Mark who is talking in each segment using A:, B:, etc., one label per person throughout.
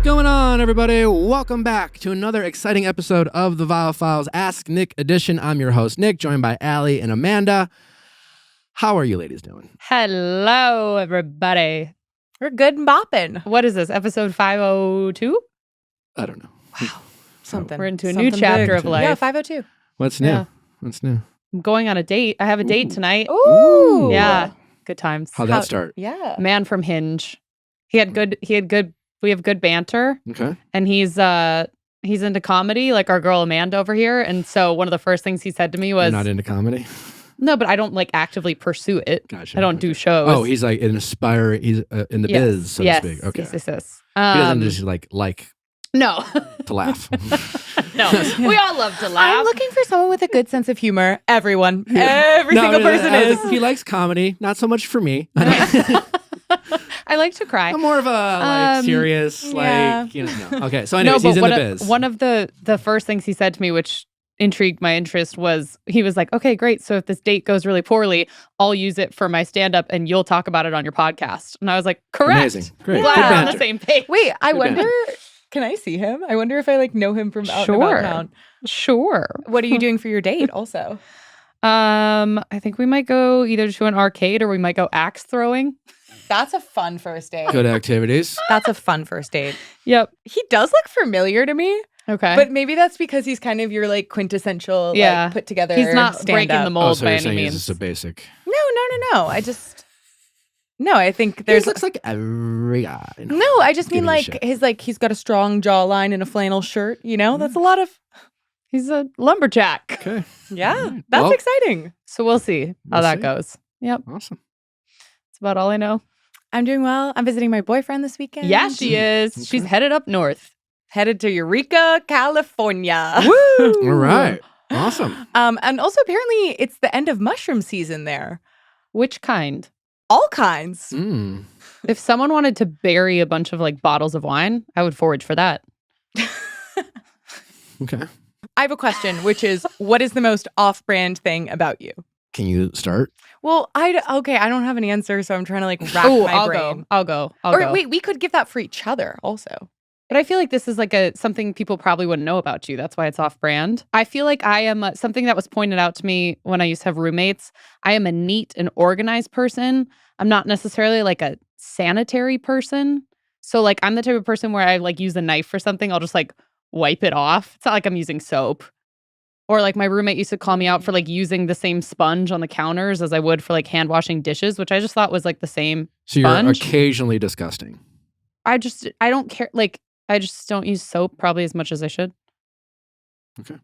A: going on, everybody? Welcome back to another exciting episode of the Viall Files Ask Nick edition. I'm your host, Nick, joined by Allie and Amanda. How are you ladies doing?
B: Hello, everybody.
C: We're good and bopping.
B: What is this, episode 502?
A: I don't know.
C: Wow. Something.
B: We're into a new chapter of life.
C: Yeah, 502.
A: What's new?
B: Yeah.
A: What's new?
B: I'm going on a date. I have a date tonight.
C: Ooh.
B: Yeah. Good times.
A: How'd that start?
C: Yeah.
B: Man from Hinge. We have good banter.
A: Okay.
B: And he's into comedy, like our girl Amanda over here. And so one of the first things he said to me was,
A: You're not into comedy?
B: no, but I don't like actively pursue it.
A: Gotcha.
B: I don't do shows.
A: Oh, he's like inspiring. He's in the biz, so to speak. Okay.
B: Yes.
A: He doesn't just like
B: No.
A: to laugh.
B: No. We all love to laugh.
C: I'm looking for someone with a good sense of humor. Everyone. Every single person is.
A: He likes comedy. Not so much for me.
B: I like to cry.
A: I'm more of a serious,
C: yeah.
A: no. Okay, so anyways, he's in the biz.
B: One of the first things he said to me, which intrigued my interest, was he was like, okay, great. So if this date goes really poorly, I'll use it for my stand-up and you'll talk about it on your podcast. And I was like, correct.
A: Amazing. Great.
B: Glad
A: Good
B: we're on
A: banter.
B: the same page.
C: Wait, I
A: Good
C: wonder,
A: banter.
C: can I see him? I wonder if I know him from out and about town.
B: Sure.
C: What are you doing for your date also?
B: I think we might go either to an arcade or we might go axe throwing.
C: That's a fun first date.
A: Good activities.
C: That's a fun first date.
B: Yep.
C: He does look familiar to me,
B: Okay.
C: but maybe that's because he's kind of your like quintessential, like, put together.
B: He's not
C: stand-up.
B: breaking the mold
A: So
B: by
A: you're
B: any
A: saying
B: means.
A: it's just a basic.
C: No. I think
A: He
C: there's
A: looks like every guy.
C: No, I just mean
A: Giving you
C: like he's got a strong jawline and a flannel shirt, you know? That's a lot of
B: He's a lumberjack.
A: Okay.
C: yeah.
A: All right.
C: That's
A: Well,
C: exciting.
B: So we'll see how
A: We'll
B: that
A: see.
B: goes. Yep.
A: Awesome.
B: That's about all I know.
C: I'm doing well. I'm visiting my boyfriend this weekend.
B: Yeah, she is.
A: Okay.
B: She's headed up north.
C: Headed to Eureka, California.
A: All right. Awesome.
C: And also apparently it's the end of mushroom season there.
B: Which kind?
C: All kinds.
A: Mm.
B: If someone wanted to bury a bunch of like bottles of wine, I would forage for that.
A: Okay.
C: I have a question, which is, what is the most off-brand thing about you?
A: Can you start?
C: Well, I don't have an answer, so I'm trying to like rack my
B: I'll
C: brain.
B: go.
C: Or
B: go.
C: wait, we could give that for each other also.
B: But I feel like this is like something people probably wouldn't know about you. That's why it's off brand. I feel like I am something that was pointed out to me when I used to have roommates. I am a neat and organized person. I'm not necessarily like a sanitary person. So like I'm the type of person where I like use a knife for something, I'll just like wipe it off. It's not like I'm using soap. Or like my roommate used to call me out for like using the same sponge on the counters as I would for like hand washing dishes, which I just thought was like the same
A: So you're
B: sponge.
A: occasionally disgusting.
B: I don't care. Like I just don't use soap probably as much as I should.
A: Okay.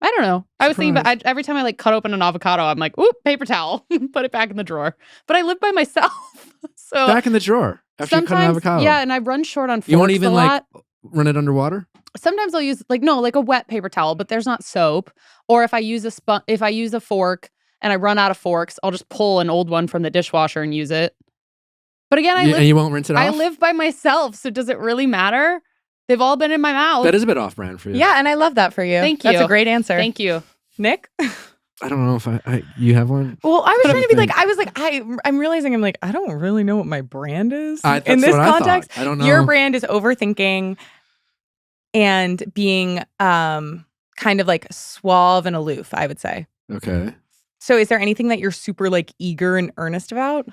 B: I don't know. I was thinking,
A: Surprise.
B: but every time I like cut open an avocado, I'm like, oop, paper towel, put it back in the drawer. But I live by myself, so
A: Back in the drawer after you cut an avocado.
B: yeah, and I run short on forks
A: You won't even
B: a
A: like
B: lot.
A: run it underwater?
B: Sometimes I'll use like a wet paper towel, but there's not soap. Or if I use a fork and I run out of forks, I'll just pull an old one from the dishwasher and use it. But again,
A: And you won't rinse it off?
B: I live by myself, so does it really matter? They've all been in my mouth.
A: That is a bit off brand for you.
C: Yeah, and I love that for you.
B: Thank
C: That's
B: you.
C: a great answer.
B: Thank you.
C: Nick?
A: I don't know if you have one.
C: Well, I was
A: What
C: trying
A: do
C: to be
A: you
C: like, I'm realizing I'm like, I don't really know what my brand is.
A: That's
C: in this
A: what I thought.
C: context,
A: I don't know.
C: your brand is overthinking and being kind of like suave and aloof, I would say.
A: Okay.
C: So is there anything that you're super like eager and earnest about?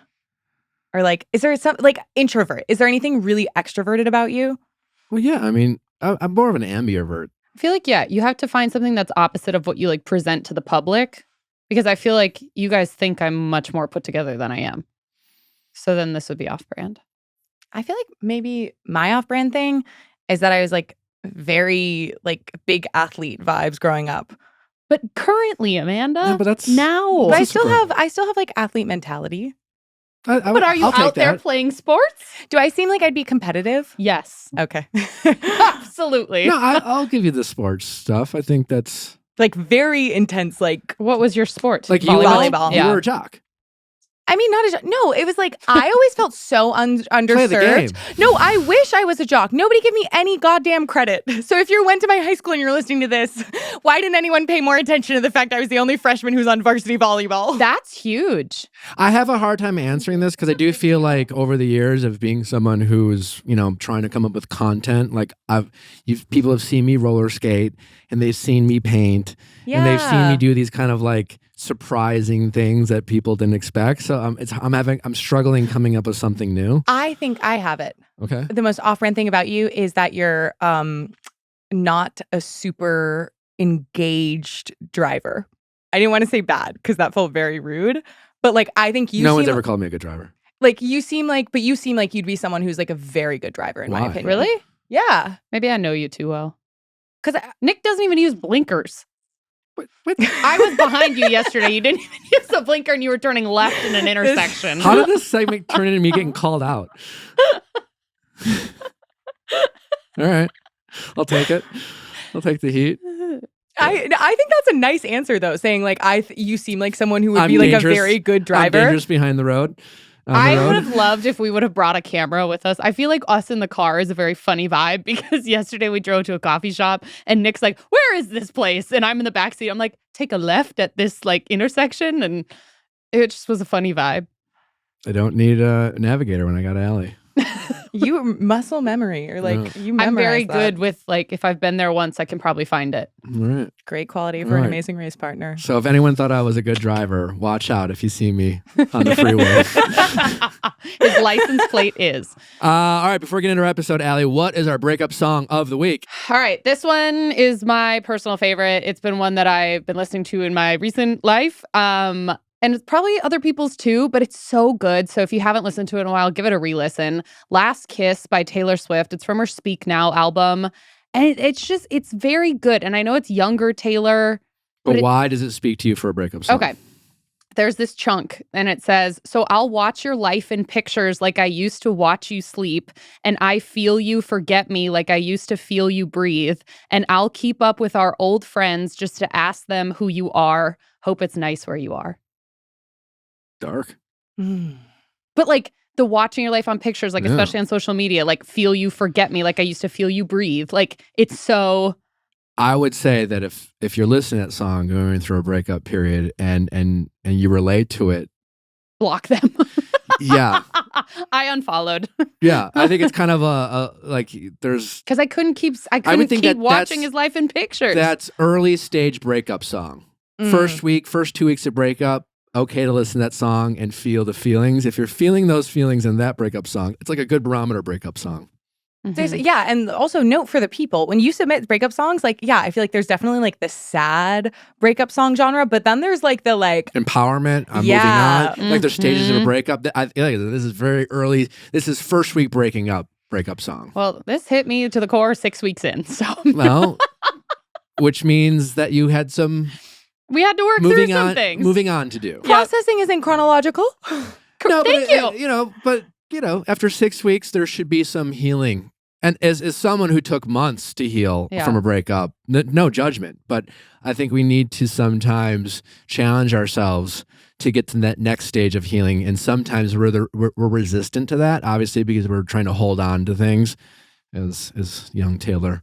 C: Or like, is there some like introvert? Is there anything really extroverted about you?
A: Well, yeah. I mean, I'm more of an ambivert.
B: I feel like, yeah, you have to find something that's opposite of what you like present to the public, because I feel like you guys think I'm much more put together than I am. So then this would be off brand.
C: I feel like maybe my off-brand thing is that I was like very like big athlete vibes growing up.
B: But currently, Amanda,
A: Yeah, but that's
B: now.
C: But I
A: That's
C: still
A: super.
C: have like athlete mentality.
B: But are you
A: I'll take
B: out there
A: that.
B: playing sports?
C: Do I seem like I'd be competitive?
B: Yes,
C: Okay.
B: absolutely.
A: No, I'll give you the sports stuff. I think that's
C: Like very intense, like
B: What was your sport?
A: like you
C: Volleyball.
A: You
B: Yeah.
A: were a jock.
C: I mean, not a jock. No, it was like, I always felt so underserved.
A: Play the game.
C: No, I wish I was a jock. Nobody give me any goddamn credit. So if you went to my high school and you're listening to this, why didn't anyone pay more attention to the fact I was the only freshman who's on varsity volleyball?
B: That's huge.
A: I have a hard time answering this because I do feel like over the years of being someone who's, trying to come up with content, like people have seen me roller skate and they've seen me paint and they've seen me do these kind of like surprising things that people didn't expect. So I'm struggling coming up with something new.
C: I think I have it.
A: Okay.
C: The most off-brand thing about you is that you're not a super engaged driver. I didn't want to say bad because that felt very rude. But like, I think
A: no one's ever called me a good driver.
C: Like you seem like you'd be someone who's like a very good driver in my opinion.
B: Really?
C: Yeah.
B: Maybe I know you too well.
C: Because
B: Nick doesn't even use blinkers.
A: What?
B: I was behind you yesterday. You didn't even use the blinker and you were turning left in an intersection.
A: How did this segment turn into me getting called out? All right. I'll take it. I'll take the heat.
C: I think that's a nice answer though, saying like you seem like someone who would
A: I'm
C: be like
A: dangerous.
C: a very good
A: I'm
C: driver.
A: dangerous behind the road.
B: I would have loved if we would have brought a camera with us. I feel like us in the car is a very funny vibe because yesterday we drove to a coffee shop and Nick's like, where is this place? And I'm in the backseat. I'm like, take a left at this like intersection. And it just was a funny vibe.
A: I don't need a navigator when I got Allie.
C: You muscle memory or like you memorize
B: I'm very
C: that.
B: good with like, if I've been there once, I can probably find it.
A: All right.
C: Great quality for an amazing race partner.
A: So if anyone thought I was a good driver, watch out if you see me on the freeway.
B: His license plate is.
A: All right, before we get into our episode, Allie, what is our breakup song of the week?
B: All right, this one is my personal favorite. It's been one that I've been listening to in my recent life. And it's probably other people's too, but it's so good. So if you haven't listened to it in a while, give it a re-listen. Last Kiss by Taylor Swift. It's from her Speak Now album. And it's very good. And I know it's younger Taylor.
A: But why does it speak to you for a breakup song?
B: Okay. There's this chunk and it says, so I'll watch your life in pictures like I used to watch you sleep. And I feel you forget me like I used to feel you breathe. And I'll keep up with our old friends just to ask them who you are. Hope it's nice where you are.
A: Dark.
B: But like the watching your life on pictures, like especially on social media, like feel you forget me like I used to feel you breathe. Like it's so.
A: I would say that if you're listening to that song going through a breakup period and you relate to it,
B: block them.
A: Yeah.
B: I unfollowed.
A: Yeah. I think it's kind of a like there's
B: because I couldn't keep watching his life in pictures.
A: That's early stage breakup song. First 2 weeks of breakup. Okay to listen to that song and feel the feelings. If you're feeling those feelings in that breakup song, it's like a good barometer breakup song.
C: And also note for the people, when you submit breakup songs, like, I feel like there's definitely like the sad breakup song genre, but then there's like the like
A: empowerment, I'm moving on. Like there's stages of a breakup. This is very early. This is first week breakup song.
B: Well, this hit me to the core 6 weeks in. So
A: well, which means that you had some.
B: We had to work through some things.
A: Moving on to do.
C: Processing isn't chronological.
B: No, thank you.
A: But after 6 weeks, there should be some healing. And as someone who took months to heal from a breakup, no judgment, but I think we need to sometimes challenge ourselves to get to that next stage of healing. And sometimes we're resistant to that, obviously, because we're trying to hold on to things, as young Taylor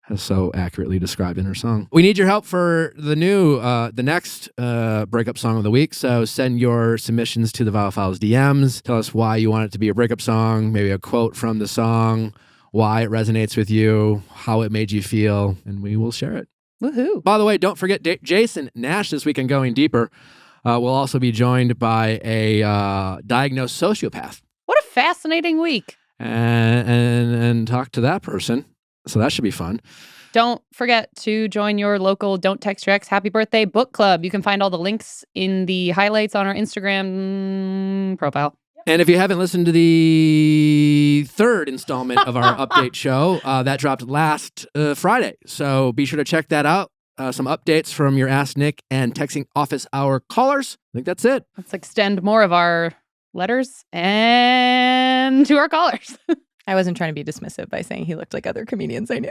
A: has so accurately described in her song. We need your help for the next breakup song of the week. So send your submissions to the Viall Files DMs. Tell us why you want it to be a breakup song, maybe a quote from the song, why it resonates with you, how it made you feel, and we will share it.
B: Woohoo.
A: By the way, don't forget Jason Nash this week on Going Deeper. We'll also be joined by a diagnosed sociopath.
B: What a fascinating week.
A: And talk to that person. So that should be fun.
B: Don't forget to join your local Don't Text Your Ex Happy Birthday book club. You can find all the links in the highlights on our Instagram profile.
A: And if you haven't listened to the third installment of our update show, that dropped last Friday. So be sure to check that out. Some updates from your Ask Nick and Texting Office Hour callers. I think that's it.
B: Let's extend more of our letters and to our callers.
C: I wasn't trying to be dismissive by saying he looked like other comedians I knew.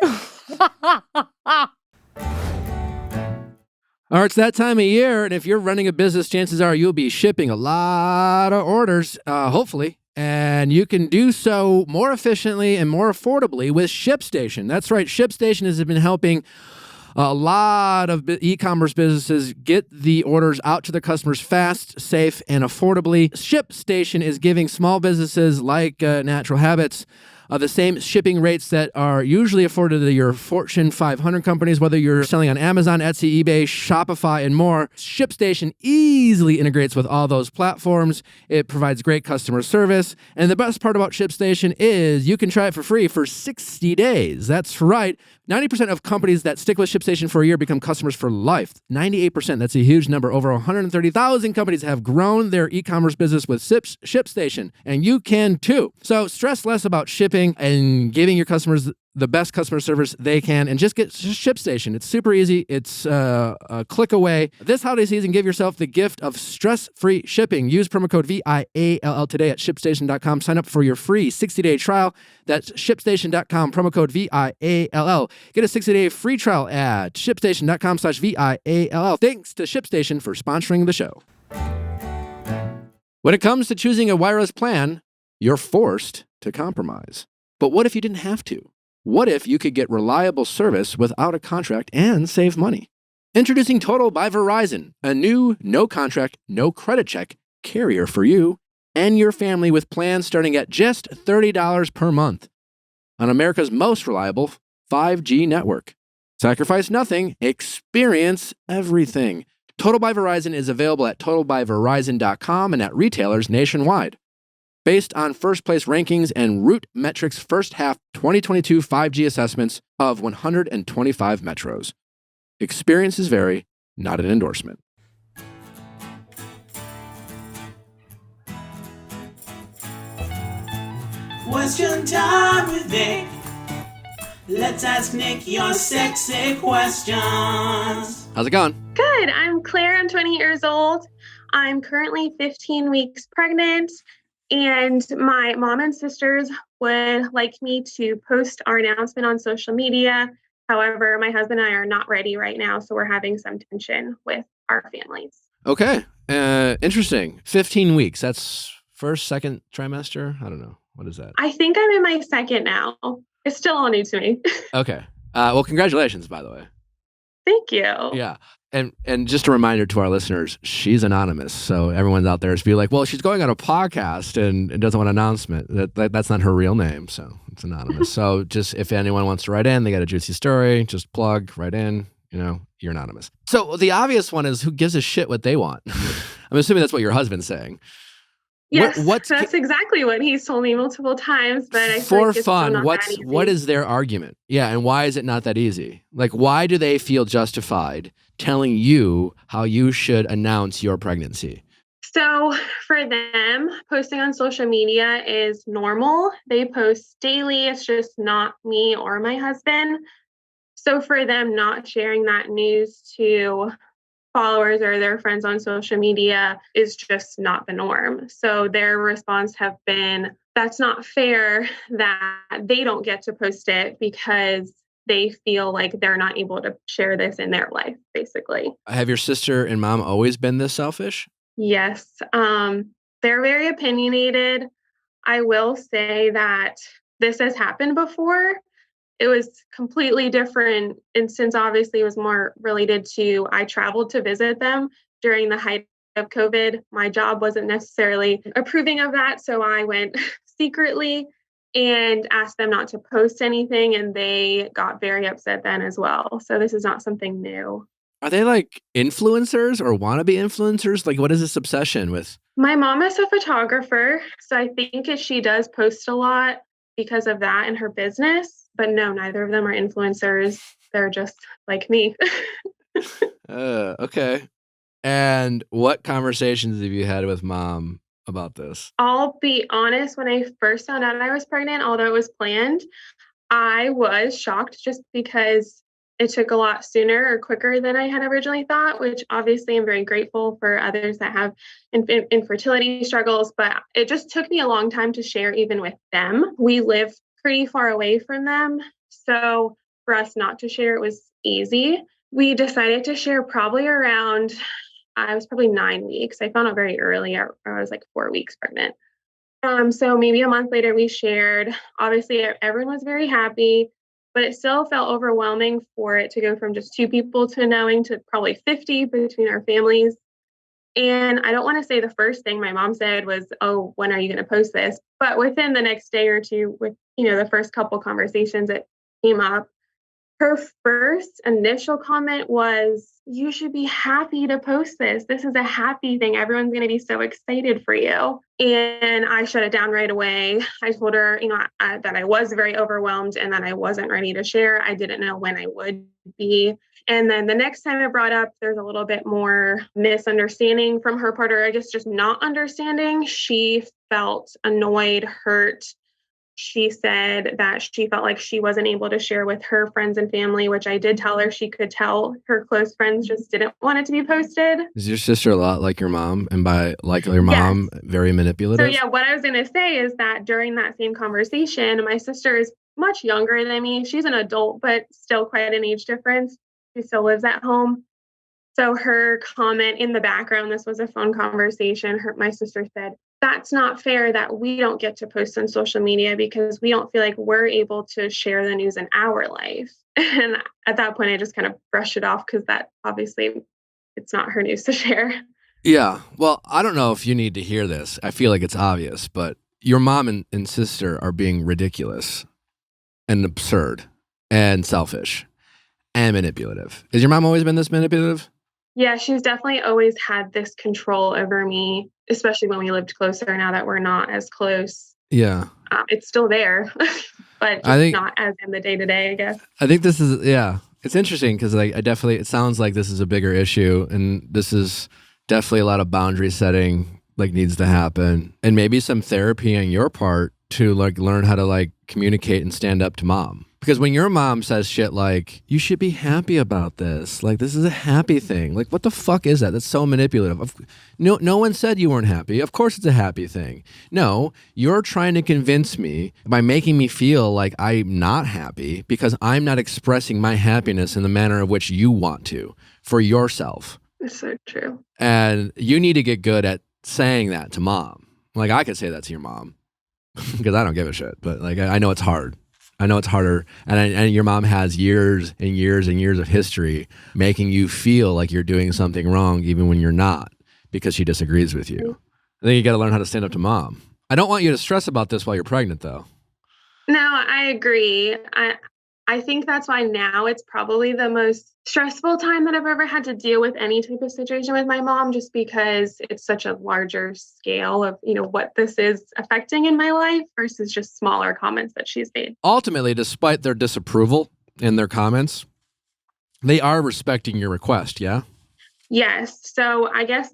A: All right, it's that time of year, and if you're running a business, chances are you'll be shipping a lot of orders, hopefully, and you can do so more efficiently and more affordably with ShipStation. That's right, ShipStation has been helping a lot of e-commerce businesses get the orders out to their customers fast, safe, and affordably. ShipStation is giving small businesses like Natural Habits the same shipping rates that are usually afforded to your Fortune 500 companies, whether you're selling on Amazon, Etsy, eBay, Shopify, and more. ShipStation easily integrates with all those platforms. It provides great customer service. And the best part about ShipStation is you can try it for free for 60 days. That's right. 90% of companies that stick with ShipStation for a year become customers for life. 98%, that's a huge number. Over 130,000 companies have grown their e-commerce business with ShipStation, and you can too. So stress less about shipping and giving your customers the best customer service they can, and just get ShipStation. It's super easy. It's a click away. This holiday season, give yourself the gift of stress-free shipping. Use promo code VIALL today at ShipStation.com. Sign up for your free 60-day trial. That's ShipStation.com, promo code VIALL. Get a 60-day free trial at ShipStation.com/VIALL. Thanks to ShipStation for sponsoring the show. When it comes to choosing a wireless plan, you're forced to compromise. But what if you didn't have to? What if you could get reliable service without a contract and save money? Introducing Total by Verizon, a new no-contract, no-credit check carrier for you and your family with plans starting at just $30 per month on America's most reliable 5G network. Sacrifice nothing, experience everything. Total by Verizon is available at totalbyverizon.com and at retailers nationwide. Based on first-place rankings and Root Metrics' first half 2022 5G assessments of 125 metros. Experiences vary, not an endorsement.
D: Question time with Nick. Let's ask Nick your sexy questions.
A: How's it going?
E: Good. I'm Claire. I'm 20 years old. I'm currently 15 weeks pregnant. And my mom and sisters would like me to post our announcement on social media. However, my husband and I are not ready right now, so we're having some tension with our families.
A: Okay. Interesting. 15 weeks. That's first, second trimester? I don't know. What is that?
E: I think I'm in my second now. It's still all new to me.
A: Okay. Well, congratulations, by the way.
E: Thank you.
A: Yeah. And just a reminder to our listeners, she's anonymous. So everyone's out there is be like, well, she's going on a podcast and doesn't want an announcement. That's not her real name. So it's anonymous. So just if anyone wants to write in, they got a juicy story, just plug, write in, you're anonymous. So the obvious one is who gives a shit what they want? I'm assuming that's what your husband's saying.
E: Yes, that's exactly what he's told me multiple times. But I feel
A: for
E: like it's
A: fun,
E: still not that easy.
A: what is their argument? Yeah, and why is it not that easy? Like, why do they feel justified telling you how you should announce your pregnancy?
E: So for them, posting on social media is normal. They post daily. It's just not me or my husband. So for them, not sharing that news to followers or their friends on social media is just not the norm. So their response have been, that's not fair that they don't get to post it because they feel like they're not able to share this in their life, basically.
A: Have your sister and mom always been this selfish?
E: Yes. They're very opinionated. I will say that this has happened before. It was completely different instance. Obviously, it was more related to I traveled to visit them during the height of COVID. My job wasn't necessarily approving of that. So I went secretly and asked them not to post anything. And they got very upset then as well. So this is not something new.
A: Are they like influencers or wannabe influencers? Like, what is this obsession with?
E: My mom is a photographer. So I think she does post a lot because of that in her business. But no, neither of them are influencers. They're just like me.
A: Okay. And what conversations have you had with mom about this?
E: I'll be honest, when I first found out I was pregnant, although it was planned, I was shocked just because it took a lot sooner or quicker than I had originally thought, which obviously I'm very grateful for others that have infertility struggles, but it just took me a long time to share even with them. We live pretty far away from them. So for us not to share, it was easy. We decided to share probably around, I was probably 9 weeks. I found out very early. I was like 4 weeks pregnant. So maybe a month later we shared. Obviously, everyone was very happy, but it still felt overwhelming for it to go from just 2 people to knowing to probably 50 between our families. And I don't want to say the first thing my mom said was, "Oh, when are you going to post this?" But within the next day or two, with the first couple conversations, it came up. Her first initial comment was, "You should be happy to post this. This is a happy thing. Everyone's going to be so excited for you." And I shut it down right away. I told her, that I was very overwhelmed and that I wasn't ready to share. I didn't know when I would be. And then the next time I brought up, there's a little bit more misunderstanding from her part, or I guess just not understanding. She felt annoyed, hurt. She said that she felt like she wasn't able to share with her friends and family, which I did tell her she could tell. Her close friends just didn't want it to be posted.
A: Is your sister a lot like your mom? And by like your mom,
E: Yes.
A: very manipulative?
E: So yeah, what I was going to say is that during that same conversation, my sister is much younger than me. She's an adult, but still quite an age difference. She still lives at home. So her comment in the background, this was a phone conversation. My sister said, "That's not fair that we don't get to post on social media because we don't feel like we're able to share the news in our life." And at that point, I just kind of brushed it off because that obviously it's not her news to share.
A: Yeah. Well, I don't know if you need to hear this. I feel like it's obvious, but your mom and sister are being ridiculous and absurd and selfish and manipulative. Has your mom always been this manipulative?
E: Yeah, she's definitely always had this control over me, especially when we lived closer. Now that we're not as close,
A: Yeah.
E: It's still there, but
A: I think
E: not as in the day to day, I guess.
A: I think this is it's interesting because I definitely it sounds like this is a bigger issue, and this is definitely a lot of boundary setting needs to happen, and maybe some therapy on your part to learn how to communicate and stand up to mom. Because when your mom says shit like, "You should be happy about this. This is a happy thing." What the fuck is that? That's so manipulative. No one said you weren't happy. Of course it's a happy thing. No, you're trying to convince me by making me feel like I'm not happy because I'm not expressing my happiness in the manner of which you want to for yourself.
E: It's so true.
A: And you need to get good at saying that to mom. I could say that to your mom because I don't give a shit, but I know it's hard. I know it's harder, and your mom has years and years and years of history making you feel like you're doing something wrong even when you're not because she disagrees with you. I think you got to learn how to stand up to mom. I don't want you to stress about this while you're pregnant, though.
E: No, I agree. I think that's why now it's probably the most stressful time that I've ever had to deal with any type of situation with my mom, just because it's such a larger scale of, what this is affecting in my life versus just smaller comments that she's made.
A: Ultimately, despite their disapproval in their comments, they are respecting your request, yeah?
E: Yes. So I guess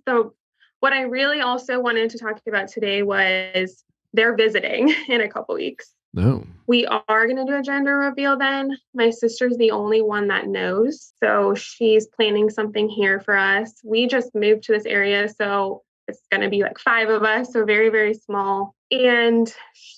E: what I really also wanted to talk about today was they're visiting in a couple weeks.
A: No.
E: We are going to do a gender reveal then. My sister's the only one that knows. So she's planning something here for us. We just moved to this area, so it's going to be 5 of us, so very, very small. And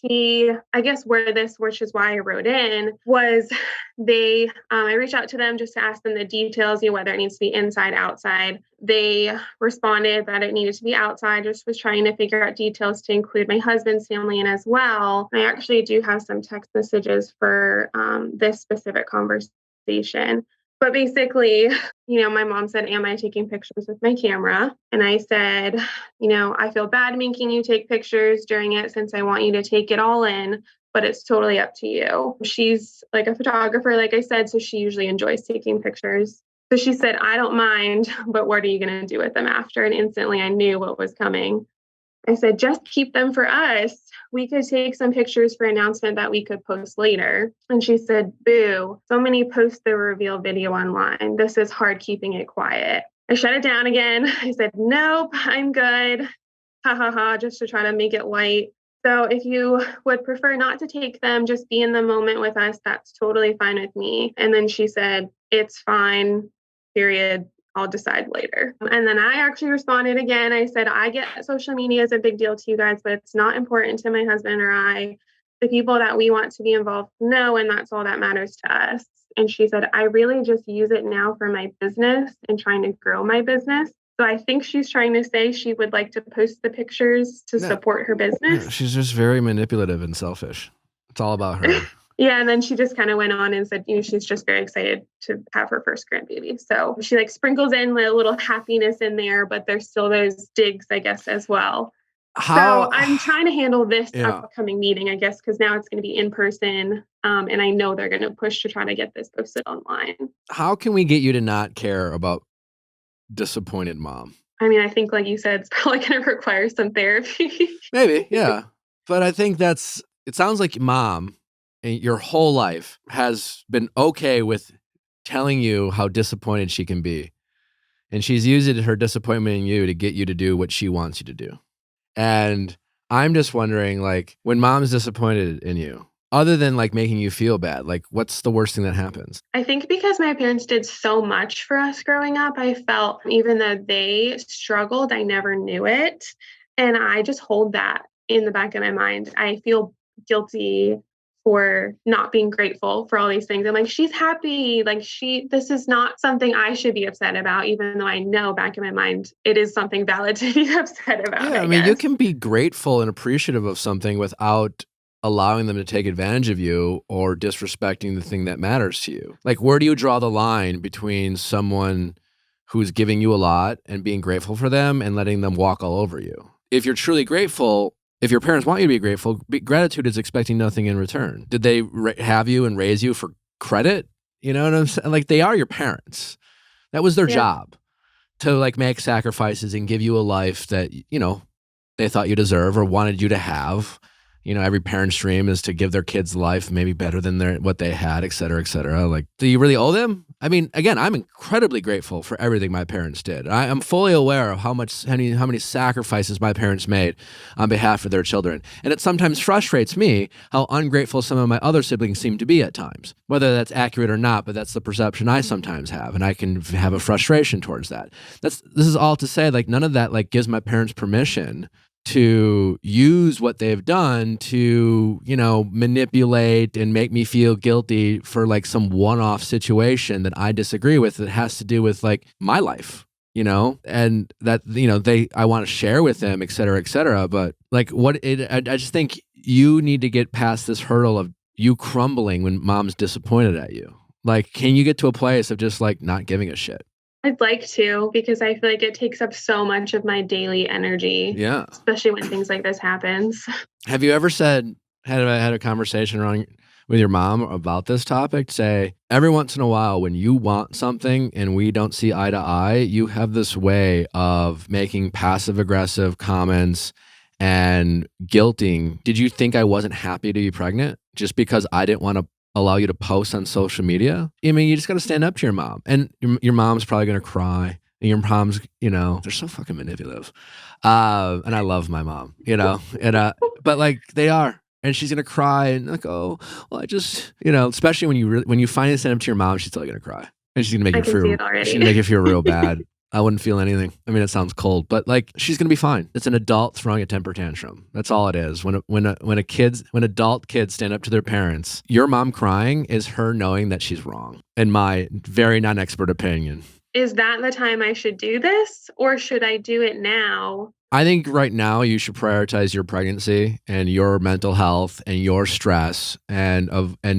E: I guess which is why I wrote in, was I reached out to them just to ask them the details, whether it needs to be inside, outside. They responded that it needed to be outside, just was trying to figure out details to include my husband's family in as well. I actually do have some text messages for this specific conversation. But basically, my mom said, "Am I taking pictures with my camera?" And I said, "I feel bad making you take pictures during it since I want you to take it all in, but it's totally up to you." She's a photographer, like I said, so she usually enjoys taking pictures. So she said, "I don't mind, but what are you going to do with them after?" And instantly I knew what was coming. I said, "Just keep them for us. We could take some pictures for announcement that we could post later." And she said, "Boo, so many post the reveal video online. This is hard keeping it quiet." I shut it down again. I said, "Nope, I'm good." Ha ha ha, just to try to make it light. So if you would prefer not to take them, just be in the moment with us, that's totally fine with me. And then she said, "It's fine, period. I'll decide later." And then I actually responded again. I said, "I get social media is a big deal to you guys, but it's not important to my husband or I. The people that we want to be involved know, and that's all that matters to us. And she said, I really just use it now for my business and trying to grow my business. So I think she's trying to say she would like to post the pictures to support her business.
A: Yeah, she's just very manipulative and selfish. It's all about her.
E: Yeah, and then she just kind of went on and said, she's just very excited to have her first grandbaby. So she like sprinkles in a little happiness in there, but there's still those digs, I guess, as well. So I'm trying to handle this upcoming meeting, I guess, because now it's going to be in person. And I know they're going to push to try to get this posted online.
A: How can we get you to not care about disappointed mom?
E: I mean, I think, like you said, it's probably going to require some therapy.
A: Maybe, yeah. But I think it sounds like mom your whole life has been okay with telling you how disappointed she can be. And she's using her disappointment in you to get you to do what she wants you to do. And I'm just wondering, like, when mom's disappointed in you, other than like making you feel bad, like what's the worst thing that happens?
E: I think because my parents did so much for us growing up, I felt even though they struggled, I never knew it. And I just hold that in the back of my mind. I feel guilty for not being grateful for all these things. I'm like, she's happy. Like this is not something I should be upset about, even though I know back in my mind, it is something valid to be upset about.
A: Yeah, I mean, you can be grateful and appreciative of something without allowing them to take advantage of you or disrespecting the thing that matters to you. Like, where do you draw the line between someone who's giving you a lot and being grateful for them and letting them walk all over you? If you're truly grateful, if your parents want you to be grateful, gratitude is expecting nothing in return. Did they have you and raise you for credit? You know what I'm saying? Like, they are your parents. That was their job, to like make sacrifices and give you a life that, they thought you deserve or wanted you to have. Every parent's dream is to give their kids life maybe better than what they had, et cetera, et cetera. Like, do you really owe them? I mean, again, I'm incredibly grateful for everything my parents did. I am fully aware of how many sacrifices my parents made on behalf of their children. And it sometimes frustrates me how ungrateful some of my other siblings seem to be at times. Whether that's accurate or not, but that's the perception I sometimes have. And I can have a frustration towards that. This is all to say, like, none of that like gives my parents permission to use what they've done to, manipulate and make me feel guilty for like some one-off situation that I disagree with that has to do with like my life, and that, I want to share with them, et cetera, but like I just think you need to get past this hurdle of you crumbling when mom's disappointed at you. Like, can you get to a place of just like not giving a shit?
E: I'd like to, because I feel like it takes up so much of my daily energy. Yeah. Especially when things like this happens.
A: Have you ever had a conversation with your mom about this topic? Say, every once in a while when you want something and we don't see eye to eye, you have this way of making passive aggressive comments and guilting. Did you think I wasn't happy to be pregnant just because I didn't want to allow you to post on social media? I mean, you just got to stand up to your mom, and your mom's probably going to cry, and your mom's, they're so fucking manipulative. And I love my mom, but like they are, and she's going to cry and like, oh, well, I just, especially when you finally stand up to your mom, she's still going to cry, and she's going to make you feel real bad. I wouldn't feel anything. I mean, it sounds cold, but like she's gonna be fine. It's an adult throwing a temper tantrum. That's all it is. When adult kids stand up to their parents, your mom crying is her knowing that she's wrong. In my very non-expert opinion.
E: Is that the time I should do this, or should I do it now?
A: I think right now you should prioritize your pregnancy and your mental health and your stress and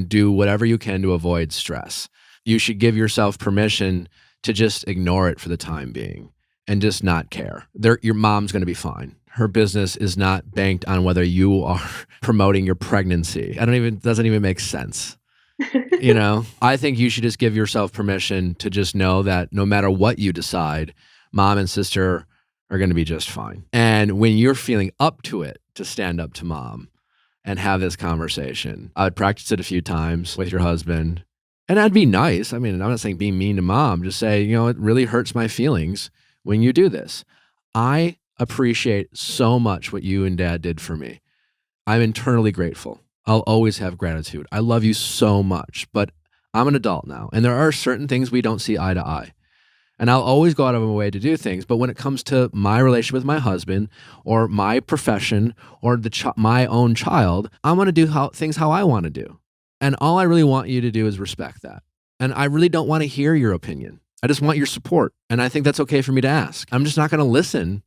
A: do whatever you can to avoid stress. You should give yourself permission to just ignore it for the time being and just not care. Your mom's going to be fine. Her business is not banked on whether you are promoting your pregnancy. Doesn't even make sense. I think you should just give yourself permission to just know that no matter what you decide, mom and sister are going to be just fine. And when you're feeling up to it to stand up to mom and have this conversation, I would practice it a few times with your husband. And that'd be nice. I mean, I'm not saying being mean to mom. Just say, it really hurts my feelings when you do this. I appreciate so much what you and dad did for me. I'm internally grateful. I'll always have gratitude. I love you so much, but I'm an adult now. And there are certain things we don't see eye to eye. And I'll always go out of my way to do things. But when it comes to my relationship with my husband or my profession or my own child, I'm going to do things how I want to do. And all I really want you to do is respect that. And I really don't want to hear your opinion. I just want your support. And I think that's okay for me to ask. I'm just not going to listen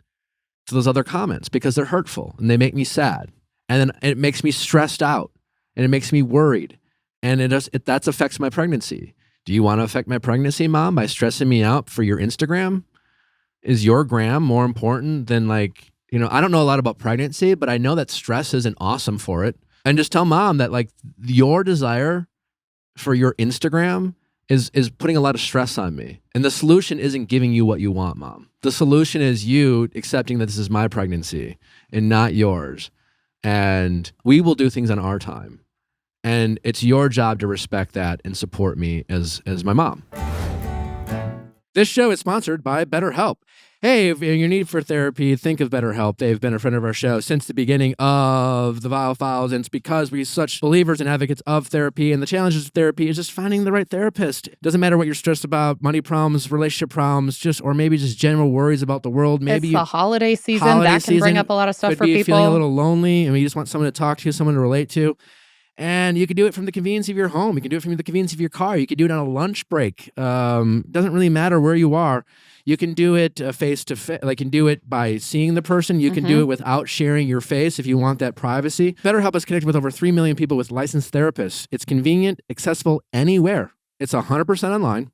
A: to those other comments because they're hurtful and they make me sad. And then it makes me stressed out and it makes me worried. And that affects my pregnancy. Do you want to affect my pregnancy, Mom, by stressing me out for your Instagram? Is your gram more important than I don't know a lot about pregnancy, but I know that stress isn't awesome for it. And just tell Mom that your desire for your Instagram is putting a lot of stress on me. And the solution isn't giving you what you want, Mom. The solution is you accepting that this is my pregnancy and not yours. And we will do things on our time. And it's your job to respect that and support me as my mom. This show is sponsored by BetterHelp. Hey, if you're in need for therapy, think of BetterHelp. They've been a friend of our show since the beginning of the Viall Files, and it's because we're such believers and advocates of therapy, and the challenges of therapy is just finding the right therapist. It doesn't matter what you're stressed about, money problems, relationship problems, or maybe just general worries about the world. Maybe
B: it's the holiday season. That can bring up a lot of stuff for people.
A: Feeling a little lonely, and you just want someone to talk to, someone to relate to. And you can do it from the convenience of your home. You can do it from the convenience of your car. You can do it on a lunch break. Doesn't really matter where you are. You can do it face to face. You can do it by seeing the person. You can do it without sharing your face if you want that privacy. BetterHelp is connected with over 3 million people with licensed therapists. It's convenient, accessible anywhere. It's 100% online.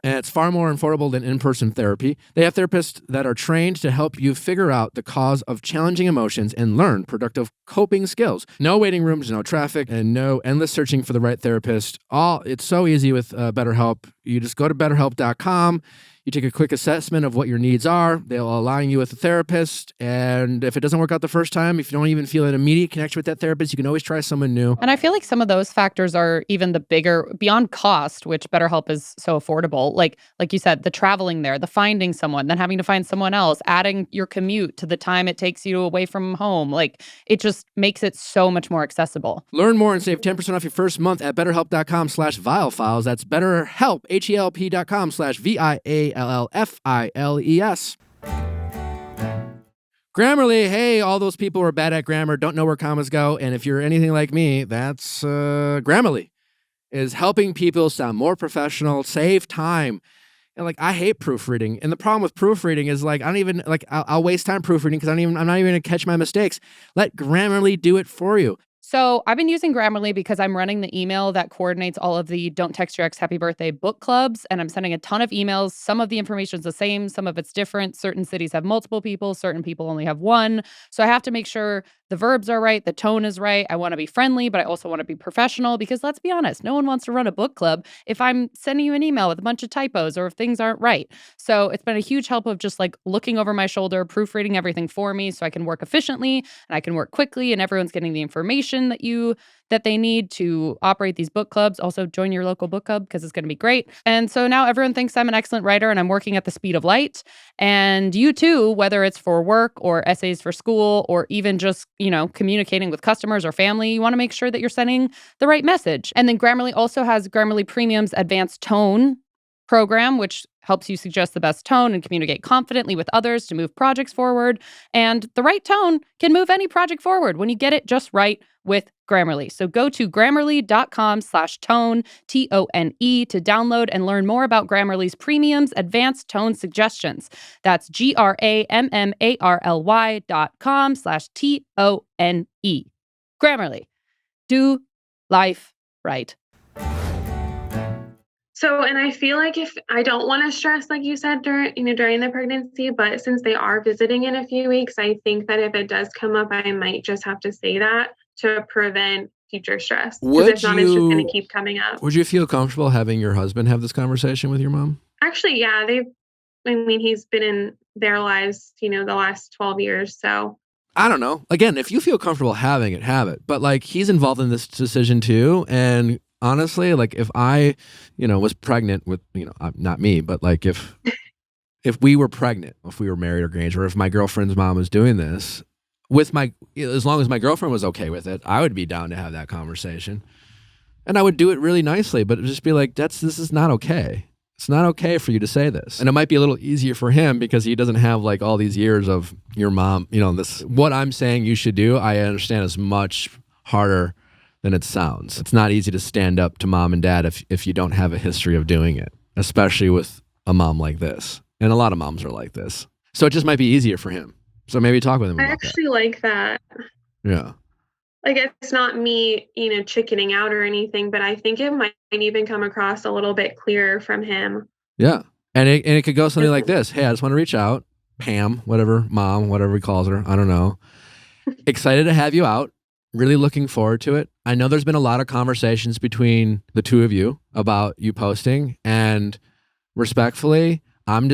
A: And it's far more affordable than in-person therapy. They have therapists that are trained to help you figure out the cause of challenging emotions and learn productive coping skills. No waiting rooms, no traffic, and no endless searching for the right therapist. It's so easy with BetterHelp. You just go to BetterHelp.com. You take a quick assessment of what your needs are. They'll align you with a therapist. And if it doesn't work out the first time, if you don't even feel an immediate connection with that therapist, you can always try someone new.
B: And I feel like some of those factors are even the bigger, beyond cost, which BetterHelp is so affordable. Like you said, the traveling there, the finding someone, then having to find someone else, adding your commute to the time it takes you away from home. It just makes it so much more accessible.
A: Learn more and save 10% off your first month at BetterHelp.com/ViallFiles. That's BetterHelp, HELP.com/VIALLFILES. Grammarly, hey, all those people who are bad at grammar, don't know where commas go, and if you're anything like me, that's Grammarly is helping people sound more professional, save time. And I hate proofreading. And the problem with proofreading is I don't even I'll waste time proofreading because I'm not even going to catch my mistakes. Let Grammarly do it for you.
B: So I've been using Grammarly because I'm running the email that coordinates all of the Don't Text Your Ex Happy Birthday book clubs. And I'm sending a ton of emails. Some of the information is the same. Some of it's different. Certain cities have multiple people. Certain people only have one. So I have to make sure the verbs are right. The tone is right. I want to be friendly, but I also want to be professional because let's be honest, no one wants to run a book club if I'm sending you an email with a bunch of typos or if things aren't right. So it's been a huge help of just looking over my shoulder, proofreading everything for me so I can work efficiently and I can work quickly and everyone's getting the information that they need to operate these book clubs. Also, join your local book club because it's going to be great. And so now everyone thinks I'm an excellent writer and I'm working at the speed of light. And you too, whether it's for work or essays for school or even just, communicating with customers or family, you want to make sure that you're sending the right message. And then Grammarly also has Grammarly Premium's Advanced Tone program, which helps you suggest the best tone and communicate confidently with others to move projects forward. And the right tone can move any project forward when you get it just right with Grammarly. So go to Grammarly.com/tone, TONE, to download and learn more about Grammarly's Premium's Advanced Tone Suggestions. That's GRAMMARLY.com/TONE. Grammarly. Do life right.
E: So, and I feel like if I don't want to stress, like you said, during the pregnancy, but since they are visiting in a few weeks, I think that if it does come up, I might just have to say that to prevent future stress. Because if not, it's just going to keep coming up.
A: Would you feel comfortable having your husband have this conversation with your mom?
E: Actually, yeah. He's been in their lives, the last 12 years. So
A: I don't know. Again, if you feel comfortable having it, have it. But he's involved in this decision too. And honestly, if I, was pregnant with, not me, but if we were pregnant, if we were married or engaged, or if my girlfriend's mom was doing this as long as my girlfriend was okay with it, I would be down to have that conversation. And I would do it really nicely, but it'd just be this is not okay. It's not okay for you to say this. And it might be a little easier for him because he doesn't have all these years of your mom, what I'm saying you should do, I understand is much harder than it sounds. It's not easy to stand up to mom and dad if you don't have a history of doing it, especially with a mom like this. And a lot of moms are like this. So it just might be easier for him. So maybe talk with him about that.
E: I actually like that.
A: Yeah.
E: Like, it's not me, chickening out or anything, but I think it might even come across a little bit clearer from him.
A: Yeah. And it could go something like this. Hey, I just want to reach out. Pam, whatever, mom, whatever he calls her. I don't know. Excited to have you out. Really looking forward to it. I know there's been a lot of conversations between the two of you about you posting, and respectfully, I'm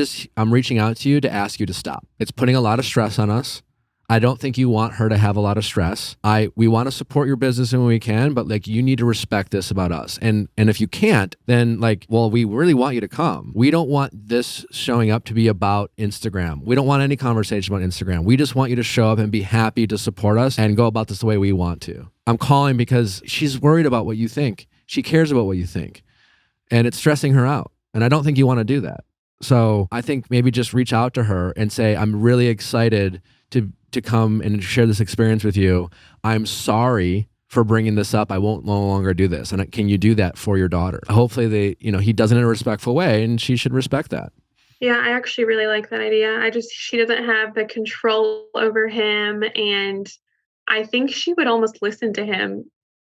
A: reaching out to you to ask you to stop. It's putting a lot of stress on us. I don't think you want her to have a lot of stress. We want to support your business when we can, but like, you need to respect this about us. And if you can't, then we really want you to come. We don't want this showing up to be about Instagram. We don't want any conversation about Instagram. We just want you to show up and be happy to support us and go about this the way we want to. I'm calling because she's worried about what you think. She cares about what you think, and it's stressing her out. And I don't think you want to do that. So I think maybe just reach out to her and say, I'm really excited to come and share this experience with you. I'm sorry for bringing this up. I won't no longer do this. And can you do that for your daughter? Hopefully he does it in a respectful way, and she should respect that.
E: Yeah, I actually really like that idea. She doesn't have the control over him, and I think she would almost listen to him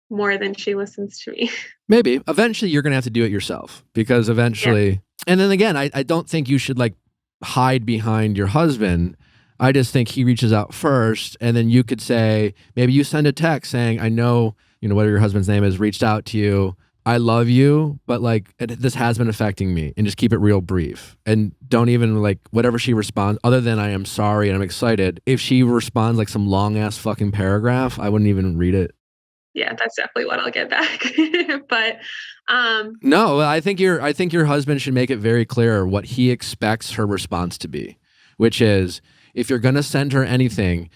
E: more than she listens to me.
A: Maybe. Eventually you're going to have to do it yourself, because eventually, yeah. And then again, I don't think you should hide behind your husband. I just think he reaches out first, and then you could say, maybe you send a text saying, I know, whatever your husband's name is, reached out to you. I love you, but this has been affecting me, and just keep it real brief. And don't even whatever she responds, other than I am sorry and I'm excited. If she responds some long ass fucking paragraph, I wouldn't even read it.
E: Yeah, that's definitely what I'll get back. But
A: no, I think your husband should make it very clear what he expects her response to be, which is, if you're going to send her anything,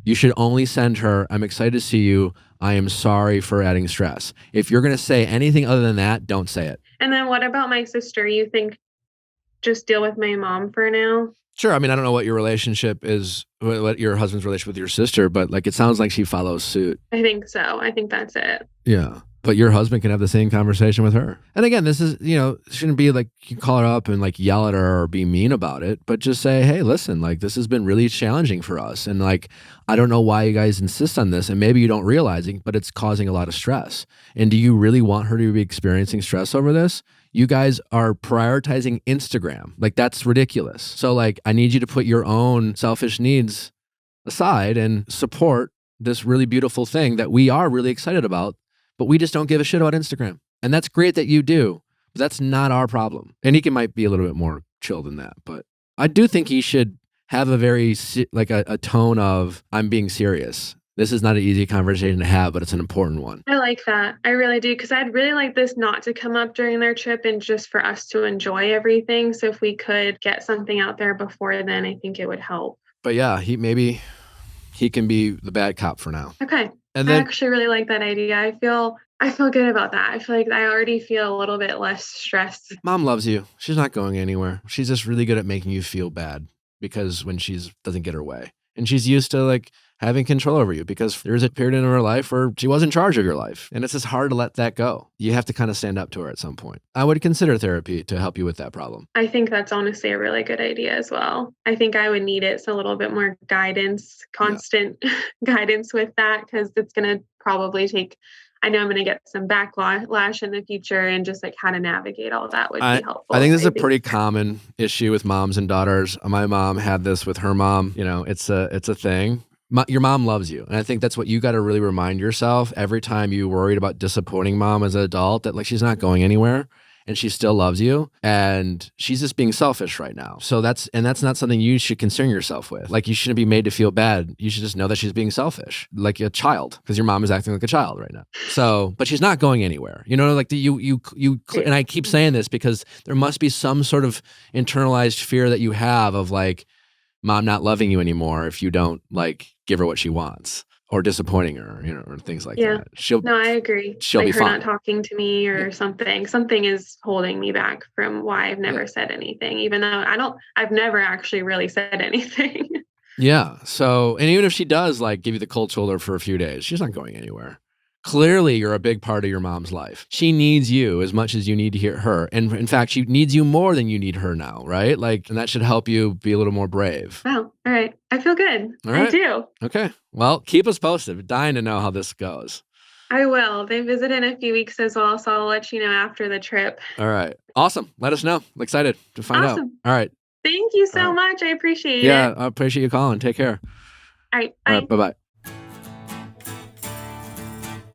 A: you should only send her, I'm excited to see you. I am sorry for adding stress. If you're going to say anything other than that, don't say it.
E: And then what about my sister? You think just deal with my mom for now?
A: Sure. I mean, I don't know what your relationship is, what your husband's relationship with your sister, but it sounds like she follows suit.
E: I think so. I think that's it.
A: Yeah. But your husband can have the same conversation with her. And again, this is, shouldn't be you call her up and yell at her or be mean about it, but just say, hey, listen, this has been really challenging for us. And I don't know why you guys insist on this. And maybe you don't realize it, but it's causing a lot of stress. And do you really want her to be experiencing stress over this? You guys are prioritizing Instagram. That's ridiculous. So I need you to put your own selfish needs aside and support this really beautiful thing that we are really excited about. But we just don't give a shit about Instagram. And that's great that you do, but that's not our problem. And he might be a little bit more chill than that. But I do think he should have a very, a tone of, I'm being serious. This is not an easy conversation to have, but it's an important one.
E: I like that. I really do. Because I'd really like this not to come up during their trip and just for us to enjoy everything. So if we could get something out there before then, I think it would help.
A: But yeah, he can be the bad cop for now.
E: Okay.
A: And then,
E: I actually really like that idea. I feel good about that. I feel like I already feel a little bit less stressed.
A: Mom loves you. She's not going anywhere. She's just really good at making you feel bad because when she doesn't get her way. And she's used to having control over you because there's a period in her life where she was in charge of your life. And it's just hard to let that go. You have to kind of stand up to her at some point. I would consider therapy to help you with that problem.
E: I think that's honestly a really good idea as well. I think I would need it. So a little bit more guidance, constant guidance with that, because it's going to probably take, I know I'm going to get some backlash in the future, and just how to navigate all that would be helpful.
A: I think this is a pretty common issue with moms and daughters. My mom had this with her mom. It's a thing. Your mom loves you. And I think that's what you got to really remind yourself every time you worried about disappointing mom as an adult, that she's not going anywhere and she still loves you and she's just being selfish right now. So that's not something you should concern yourself with. You shouldn't be made to feel bad. You should just know that she's being selfish, like a child, because your mom is acting like a child right now. So, but she's not going anywhere. And I keep saying this because there must be some sort of internalized fear that you have of mom not loving you anymore if you don't give her what she wants, or disappointing her, or things like that.
E: No, I agree.
A: She'll be
E: her
A: fine.
E: Not talking to me or something. Something is holding me back from why I've never said anything, even though I've never actually really said anything.
A: Yeah. So, and even if she does give you the cold shoulder for a few days, she's not going anywhere. Clearly, you're a big part of your mom's life. She needs you as much as you need to hear her. And in fact, she needs you more than you need her now, right? And that should help you be a little more brave.
E: Wow. All right. I feel good.
A: All right.
E: I do.
A: Okay. Well, keep us posted. We're dying to know how this goes.
E: I will. They visit in a few weeks as well, so I'll let you know after the trip.
A: All right. Awesome. Let us know. I'm excited to find out. All right.
E: Thank you so much. I appreciate it.
A: Yeah, I appreciate you calling. Take care.
E: All right. Bye.
A: All right. Bye-bye.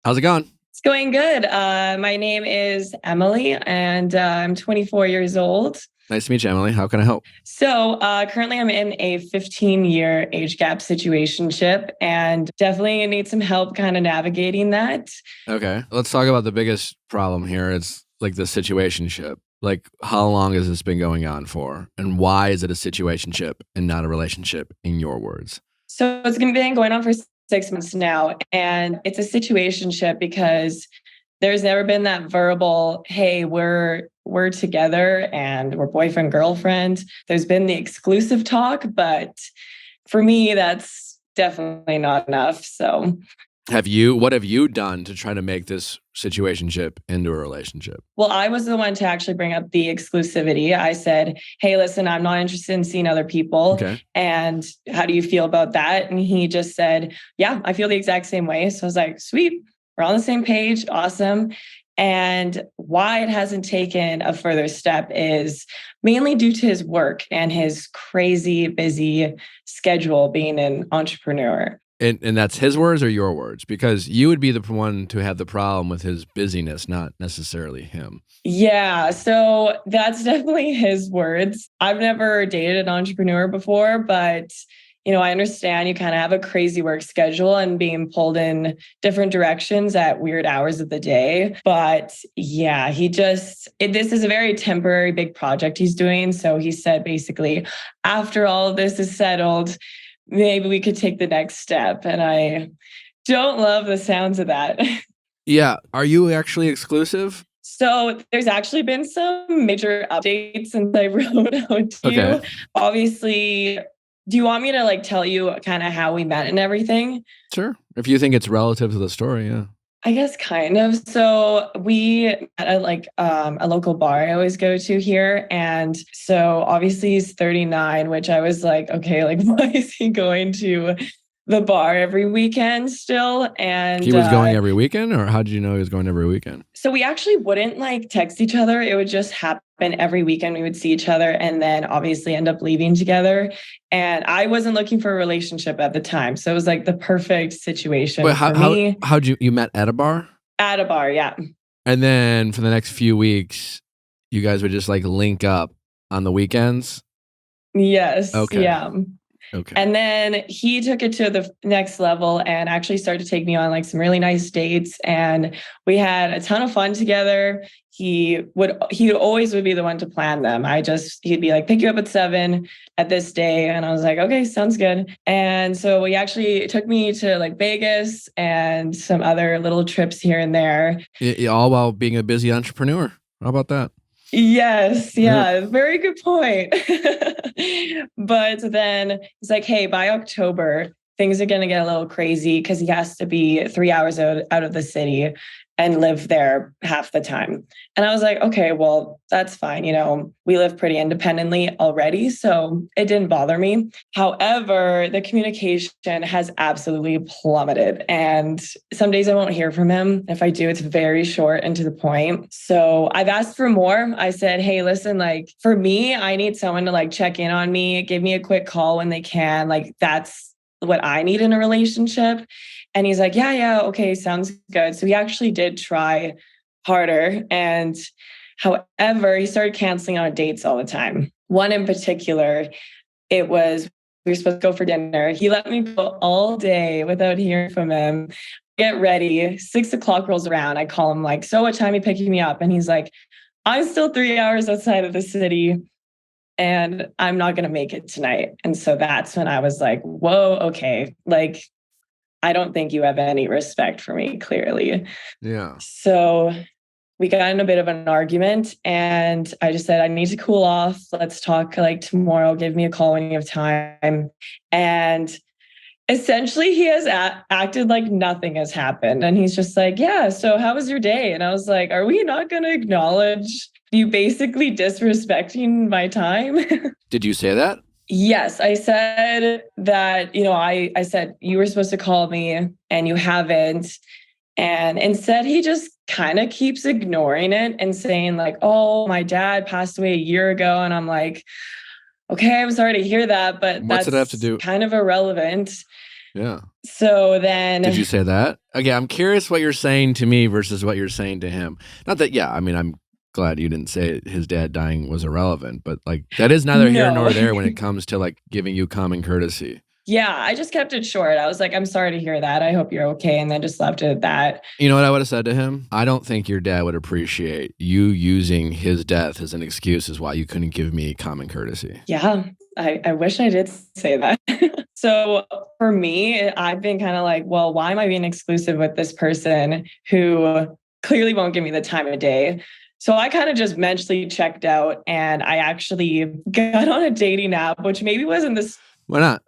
A: How's it going?
F: It's going good. My name is Emily, and I'm 24 years old.
A: Nice to meet you, Emily. How can I help?
F: So currently I'm in a 15-year age gap situationship and definitely need some help kind of navigating that.
A: Okay. Let's talk about the biggest problem here. It's like the situationship. Like, how long has this been going on for? And why is it a situationship and not a relationship, in your words?
F: So it's been going on for 6 months now. And it's a situationship because there's never been that verbal, hey, we're together and we're boyfriend, girlfriend. There's been the exclusive talk, but for me, that's definitely not enough. So
A: what have you done to try to make this situationship into a relationship?
F: Well, I was the one to actually bring up the exclusivity. I said, hey, listen, I'm not interested in seeing other people.
A: Okay.
F: And how do you feel about that? And he just said, yeah, I feel the exact same way. So I was like, sweet, we're on the same page. Awesome. And why it hasn't taken a further step is mainly due to his work and his crazy busy schedule being an entrepreneur.
A: And that's his words or your words? Because you would be the one to have the problem with his busyness, not necessarily him.
F: Yeah, so that's definitely his words. I've never dated an entrepreneur before, but I understand you kind of have a crazy work schedule and being pulled in different directions at weird hours of the day. But yeah, this is a very temporary big project he's doing. So he said basically, after all of this is settled, maybe we could take the next step. And I don't love the sounds of that.
A: Yeah. Are you actually exclusive?
F: So there's actually been some major updates since I wrote out to you. Obviously, do you want me to tell you kind of how we met and everything?
A: Sure. If you think it's relative to the story, yeah.
F: I guess kind of. So we met at a local bar I always go to here. And so obviously he's 39, which I was like, okay, why is he going to the bar every weekend still? And
A: he was going every weekend, or how did you know he was going every weekend?
F: So we actually wouldn't text each other. It would just happen every weekend. We would see each other and then obviously end up leaving together. And I wasn't looking for a relationship at the time. So it was the perfect situation for me.
A: How'd you met at a bar?
F: At a bar, yeah.
A: And then for the next few weeks, you guys would just link up on the weekends?
F: Yes.
A: Okay.
F: Yeah.
A: Okay.
F: And then he took it to the next level and actually started to take me on some really nice dates. And we had a ton of fun together. He always would be the one to plan them. He'd be pick you up at 7 at this day. And I was like, okay, sounds good. And so we actually took me to Vegas and some other little trips here and there.
A: All while being a busy entrepreneur. How about that?
F: Yes. Yeah. Very good point. But then he's like, hey, by October, things are going to get a little crazy because he has to be 3 hours out of the city and live there half the time. And I was like, okay, well, that's fine. We live pretty independently already, so it didn't bother me. However, the communication has absolutely plummeted. And some days I won't hear from him. If I do, it's very short and to the point. So I've asked for more. I said, hey, listen, for me, I need someone to check in on me, give me a quick call when they can. That's what I need in a relationship. And he's like, yeah, okay, sounds good. So he actually did try harder. And however, he started canceling on dates all the time. One in particular, we were supposed to go for dinner. He let me go all day without hearing from him. Get ready. 6 o'clock rolls around. I call him so what time are you picking me up? And he's like, I'm still 3 hours outside of the city and I'm not going to make it tonight. And so that's when I was like, whoa, okay. I don't think you have any respect for me, clearly.
A: Yeah.
F: So we got in a bit of an argument and I just said, I need to cool off. Let's talk tomorrow. Give me a call when you have time. And Essentially, he has acted like nothing has happened. And he's just like, yeah, so how was your day? And I was like, are we not going to acknowledge you basically disrespecting my time?
A: Did you say that?
F: Yes, I said that, I said you were supposed to call me and you haven't. And instead, he just kind of keeps ignoring it and saying like, oh, my dad passed away a year ago. And I'm like, okay, I'm sorry to hear that, but
A: what's it have to do?
F: Kind of irrelevant.
A: Yeah.
F: So then...
A: Did you say that? Okay, I'm curious what you're saying to me versus what you're saying to him. Not that, yeah, I mean, I'm glad you didn't say his dad dying was irrelevant, but like that is neither here nor there when it comes to like giving you common courtesy.
F: Yeah, I just kept it short. I was like, I'm sorry to hear that. I hope you're okay. And then just left it at that.
A: You know what I would have said to him? I don't think your dad would appreciate you using his death as an excuse as why you couldn't give me common courtesy.
F: Yeah, I wish I did say that. So for me, I've been kind of like, well, why am I being exclusive with this person who clearly won't give me the time of day? So I kind of just mentally checked out and I actually got on a dating app, which maybe wasn't this...
A: Why not?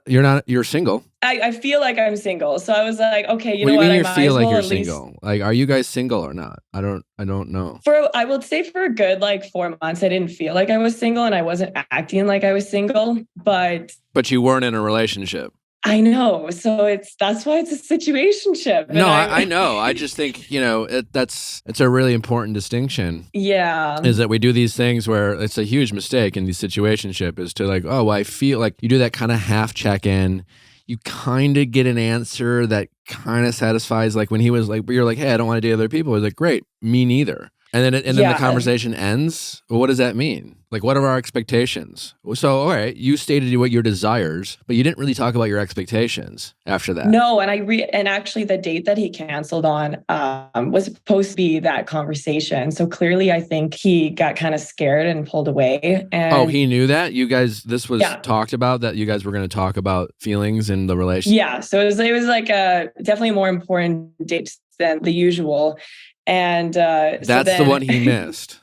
A: You're single.
F: I feel like I'm single. So I was like, okay,
A: what
F: know what?
A: You feel like you're single. Like, are you guys single or not? I don't know.
F: I would say for a good 4 months, I didn't feel like I was single and I wasn't acting like I was single, but
A: you weren't in a relationship.
F: I know. So that's why it's a situationship.
A: No, I know. I just think, it's a really important distinction.
F: Yeah.
A: Is that we do these things where it's a huge mistake in the situationship is to like, oh, well, I feel like you do that kind of half check-in. You kind of get an answer that kind of satisfies, like when he was like, you're like, hey, I don't want to date other people. He's like, great, me neither. And then the conversation ends. Well, what does that mean? Like, what are our expectations? So, all right, you stated what your desires, but you didn't really talk about your expectations after that.
F: No, and and actually the date that he canceled on was supposed to be that conversation. So clearly, I think he got kind of scared and pulled away. And
A: he knew that? You guys, this was talked about, that you guys were going to talk about feelings in the relationship?
F: Yeah, so it was like a definitely more important date than the usual. And
A: that's the one he missed.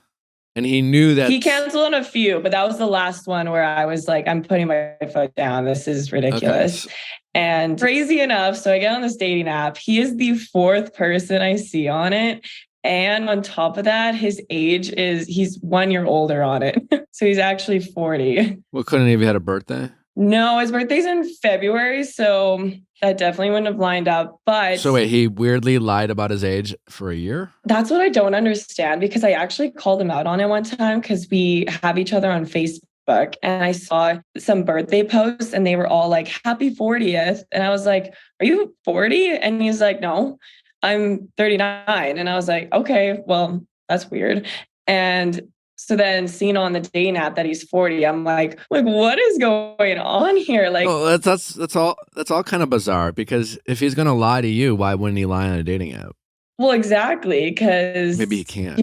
A: And he knew that
F: he canceled on a few, but that was the last one where I was like, I'm putting my foot down. This is ridiculous. Okay. And crazy enough, so I get on this dating app. He is the fourth person I see on it. And on top of that, his age he's 1 year older on it. So he's actually 40.
A: Well, couldn't he have had a birthday?
F: No, his birthday's in February, so that definitely wouldn't have lined up. But
A: so wait, he weirdly lied about his age for a year?
F: That's what I don't understand, because I actually called him out on it one time because we have each other on Facebook and I saw some birthday posts and they were all like, happy 40th. And I was like, are you 40? And he's like, no, I'm 39. And I was like, okay, well, that's weird. And so then seeing on the dating app that he's 40, I'm like, what is going on here? Like,
A: well, that's all kind of bizarre, because if he's going to lie to you, why wouldn't he lie on a dating app?
F: Well, exactly. Because
A: maybe he can't,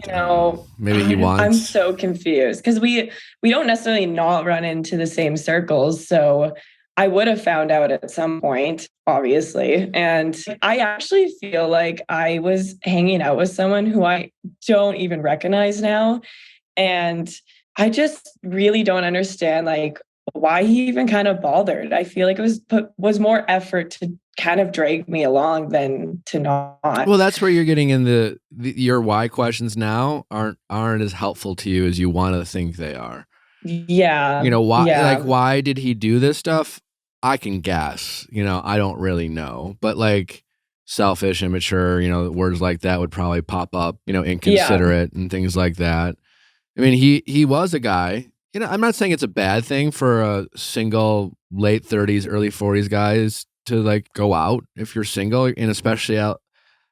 F: maybe
A: he wants.
F: I'm so confused because we don't necessarily not run into the same circles. So I would have found out at some point, obviously. And I actually feel like I was hanging out with someone who I don't even recognize now. And I just really don't understand why he even kind of bothered. I feel like it was more effort to kind of drag me along than to not.
A: Well, that's where you're getting in your why questions now aren't as helpful to you as you want to think they are.
F: Yeah.
A: Why?
F: Yeah.
A: Like, why did he do this stuff? I can guess. I don't really know, but selfish, immature. Words like that would probably pop up. Inconsiderate and things like that. I mean, he was a guy, I'm not saying it's a bad thing for a single late 30s, early 40s guys to go out if you're single, and especially out,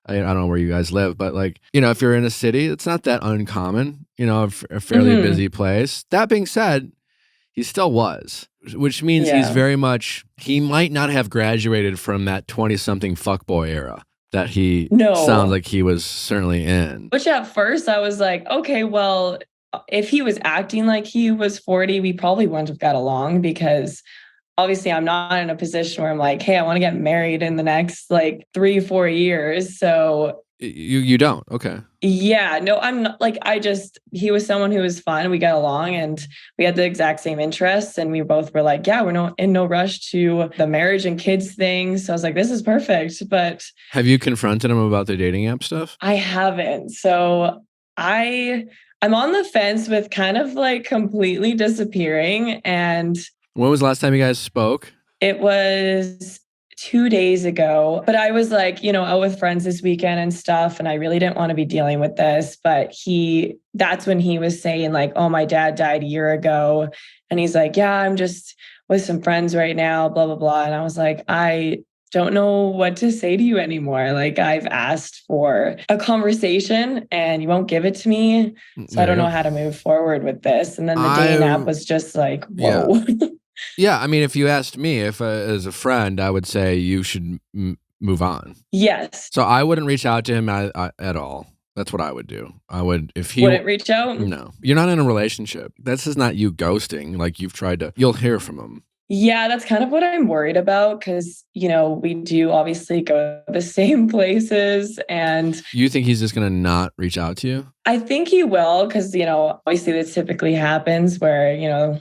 A: I don't know where you guys live, but if you're in a city, it's not that uncommon, a fairly busy place. That being said, he still was, which means he's very much, he might not have graduated from that 20-something fuckboy era that he sounds like he was certainly in.
F: Which at first I was like, okay, well, if he was acting like he was 40, we probably wouldn't have got along, because obviously I'm not in a position where I'm like, hey, I want to get married in the next 3-4 years. So
A: You don't. Okay.
F: Yeah, no, I'm not like, he was someone who was fun. We got along and we had the exact same interests. And we both were like, yeah, we're in no rush to the marriage and kids thing. So I was like, this is perfect. But
A: have you confronted him about the dating app stuff?
F: I haven't. So I'm on the fence with kind of like completely disappearing. And
A: when was the last time you guys spoke?
F: It was 2 days ago, but I was like, out with friends this weekend and stuff. And I really didn't want to be dealing with this, but that's when he was saying like, oh, my dad died a year ago. And he's like, yeah, I'm just with some friends right now, blah, blah, blah. And I was like, I don't know what to say to you anymore. Like I've asked for a conversation and you won't give it to me. So I don't know how to move forward with this. And then the dating app was just like, whoa.
A: Yeah. Yeah, I mean, if you asked me, as a friend, I would say you should move on.
F: Yes.
A: So I wouldn't reach out to him at all. That's what I would do. I would, if he
F: wouldn't reach out.
A: No, you're not in a relationship. This is not you ghosting. Like you'll hear from him.
F: Yeah, that's kind of what I'm worried about because, we do obviously go to the same places. And
A: you think he's just going to not reach out to you?
F: I think he will because, obviously this typically happens where, you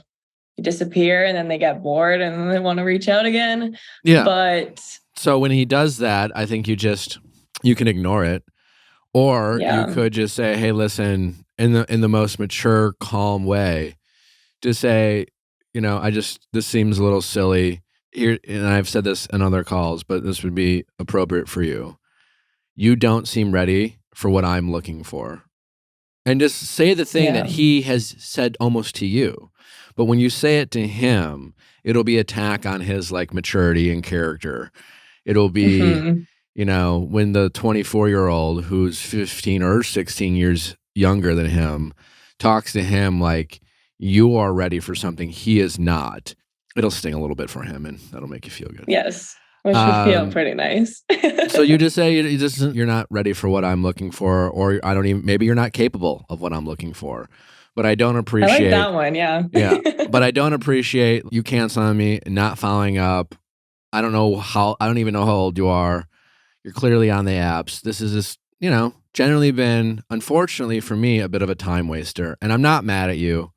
F: disappear and then they get bored and then they want to reach out again.
A: Yeah.
F: But
A: so when he does that, I think you can ignore it. Or you could just say, hey, listen, in the most mature, calm way, just say, this seems a little silly here. And I've said this in other calls, but this would be appropriate for you. You don't seem ready for what I'm looking for. And just say the thing that he has said almost to you. But when you say it to him, it'll be attack on his like maturity and character. It'll be, when the 24-year-old who's 15 or 16 years younger than him talks to him like you are ready for something he is not, it'll sting a little bit for him and that'll make you feel good.
F: Yes. Which would feel pretty nice.
A: So you just say you're not ready for what I'm looking for, or maybe you're not capable of what I'm looking for. But I don't appreciate
F: I like that one, yeah.
A: Yeah. But I don't appreciate you canceling me, not following up. I don't even know how old you are. You're clearly on the apps. This is just, generally been, unfortunately for me, a bit of a time waster. And I'm not mad at you.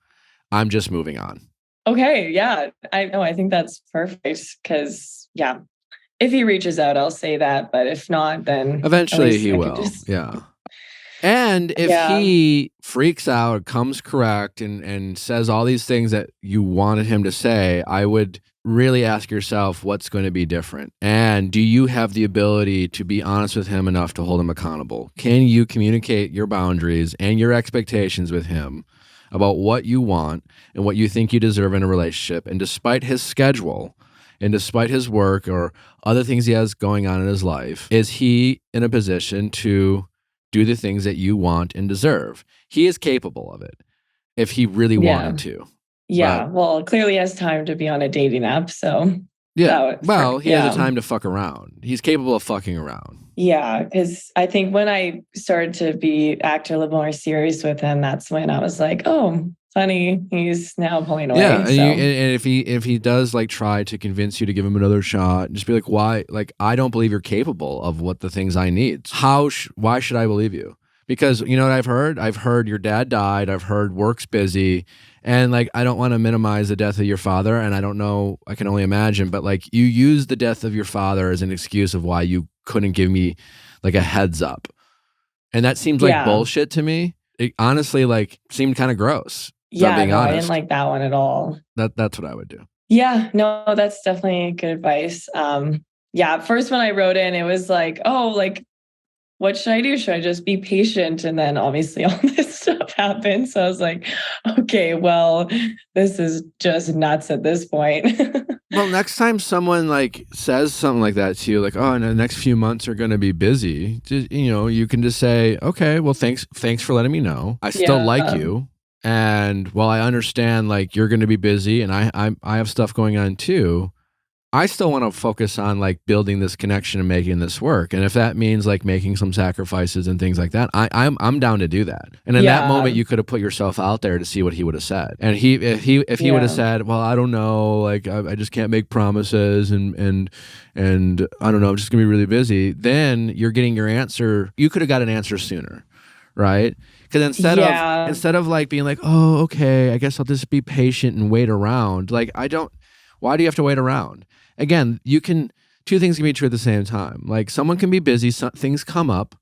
A: I'm just moving on.
F: Okay, yeah. I think that's perfect because, if he reaches out, I'll say that. But if not, then
A: eventually he will. Yeah. And if he freaks out, comes correct, and says all these things that you wanted him to say, I would really ask yourself what's going to be different. And do you have the ability to be honest with him enough to hold him accountable? Can you communicate your boundaries and your expectations with him about what you want and what you think you deserve in a relationship? And despite his schedule and despite his work or other things he has going on in his life, is he in a position to do the things that you want and deserve? He is capable of it if he really wanted to.
F: Yeah, well, clearly he has time to be on a dating app, so...
A: Yeah, he has the time to fuck around. He's capable of fucking around.
F: Yeah, because I think when I started to act a little more serious with him, that's when I was like, oh, funny, he's now pulling away.
A: Yeah, and if he does like try to convince you to give him another shot, just be like, why? Like, I don't believe you're capable of what the things I need. Why should I believe you? Because you know what I've heard? I've heard your dad died. I've heard work's busy. And like, I don't want to minimize the death of your father. And I don't know, I can only imagine, but like you use the death of your father as an excuse of why you couldn't give me like a heads up. And that seems like bullshit to me. It honestly like seemed kind of gross.
F: Yeah, I didn't like that one at all.
A: That's what I would do.
F: Yeah, no, that's definitely good advice. At first when I wrote in, it was like, oh, like, what should I do? Should I just be patient? And then obviously all this stuff happened. So I was like, okay, well, this is just nuts at this point.
A: Well, next time someone like says something like that to you, like, oh, and the next few months are going to be busy, just, you can just say, okay, well, thanks for letting me know. I still like you. And while I understand like you're going to be busy and I have stuff going on too, I still want to focus on like building this connection and making this work. And if that means like making some sacrifices and things like that, I'm down to do that. And in that moment, you could have put yourself out there to see what he would have said. And if he would have said, well, I don't know, like I just can't make promises and I don't know, I'm just gonna be really busy. Then you're getting your answer. You could have got an answer sooner, right? Because instead of like being like, oh, okay, I guess I'll just be patient and wait around. Like why do you have to wait around? Again, two things can be true at the same time. Like someone can be busy, things come up,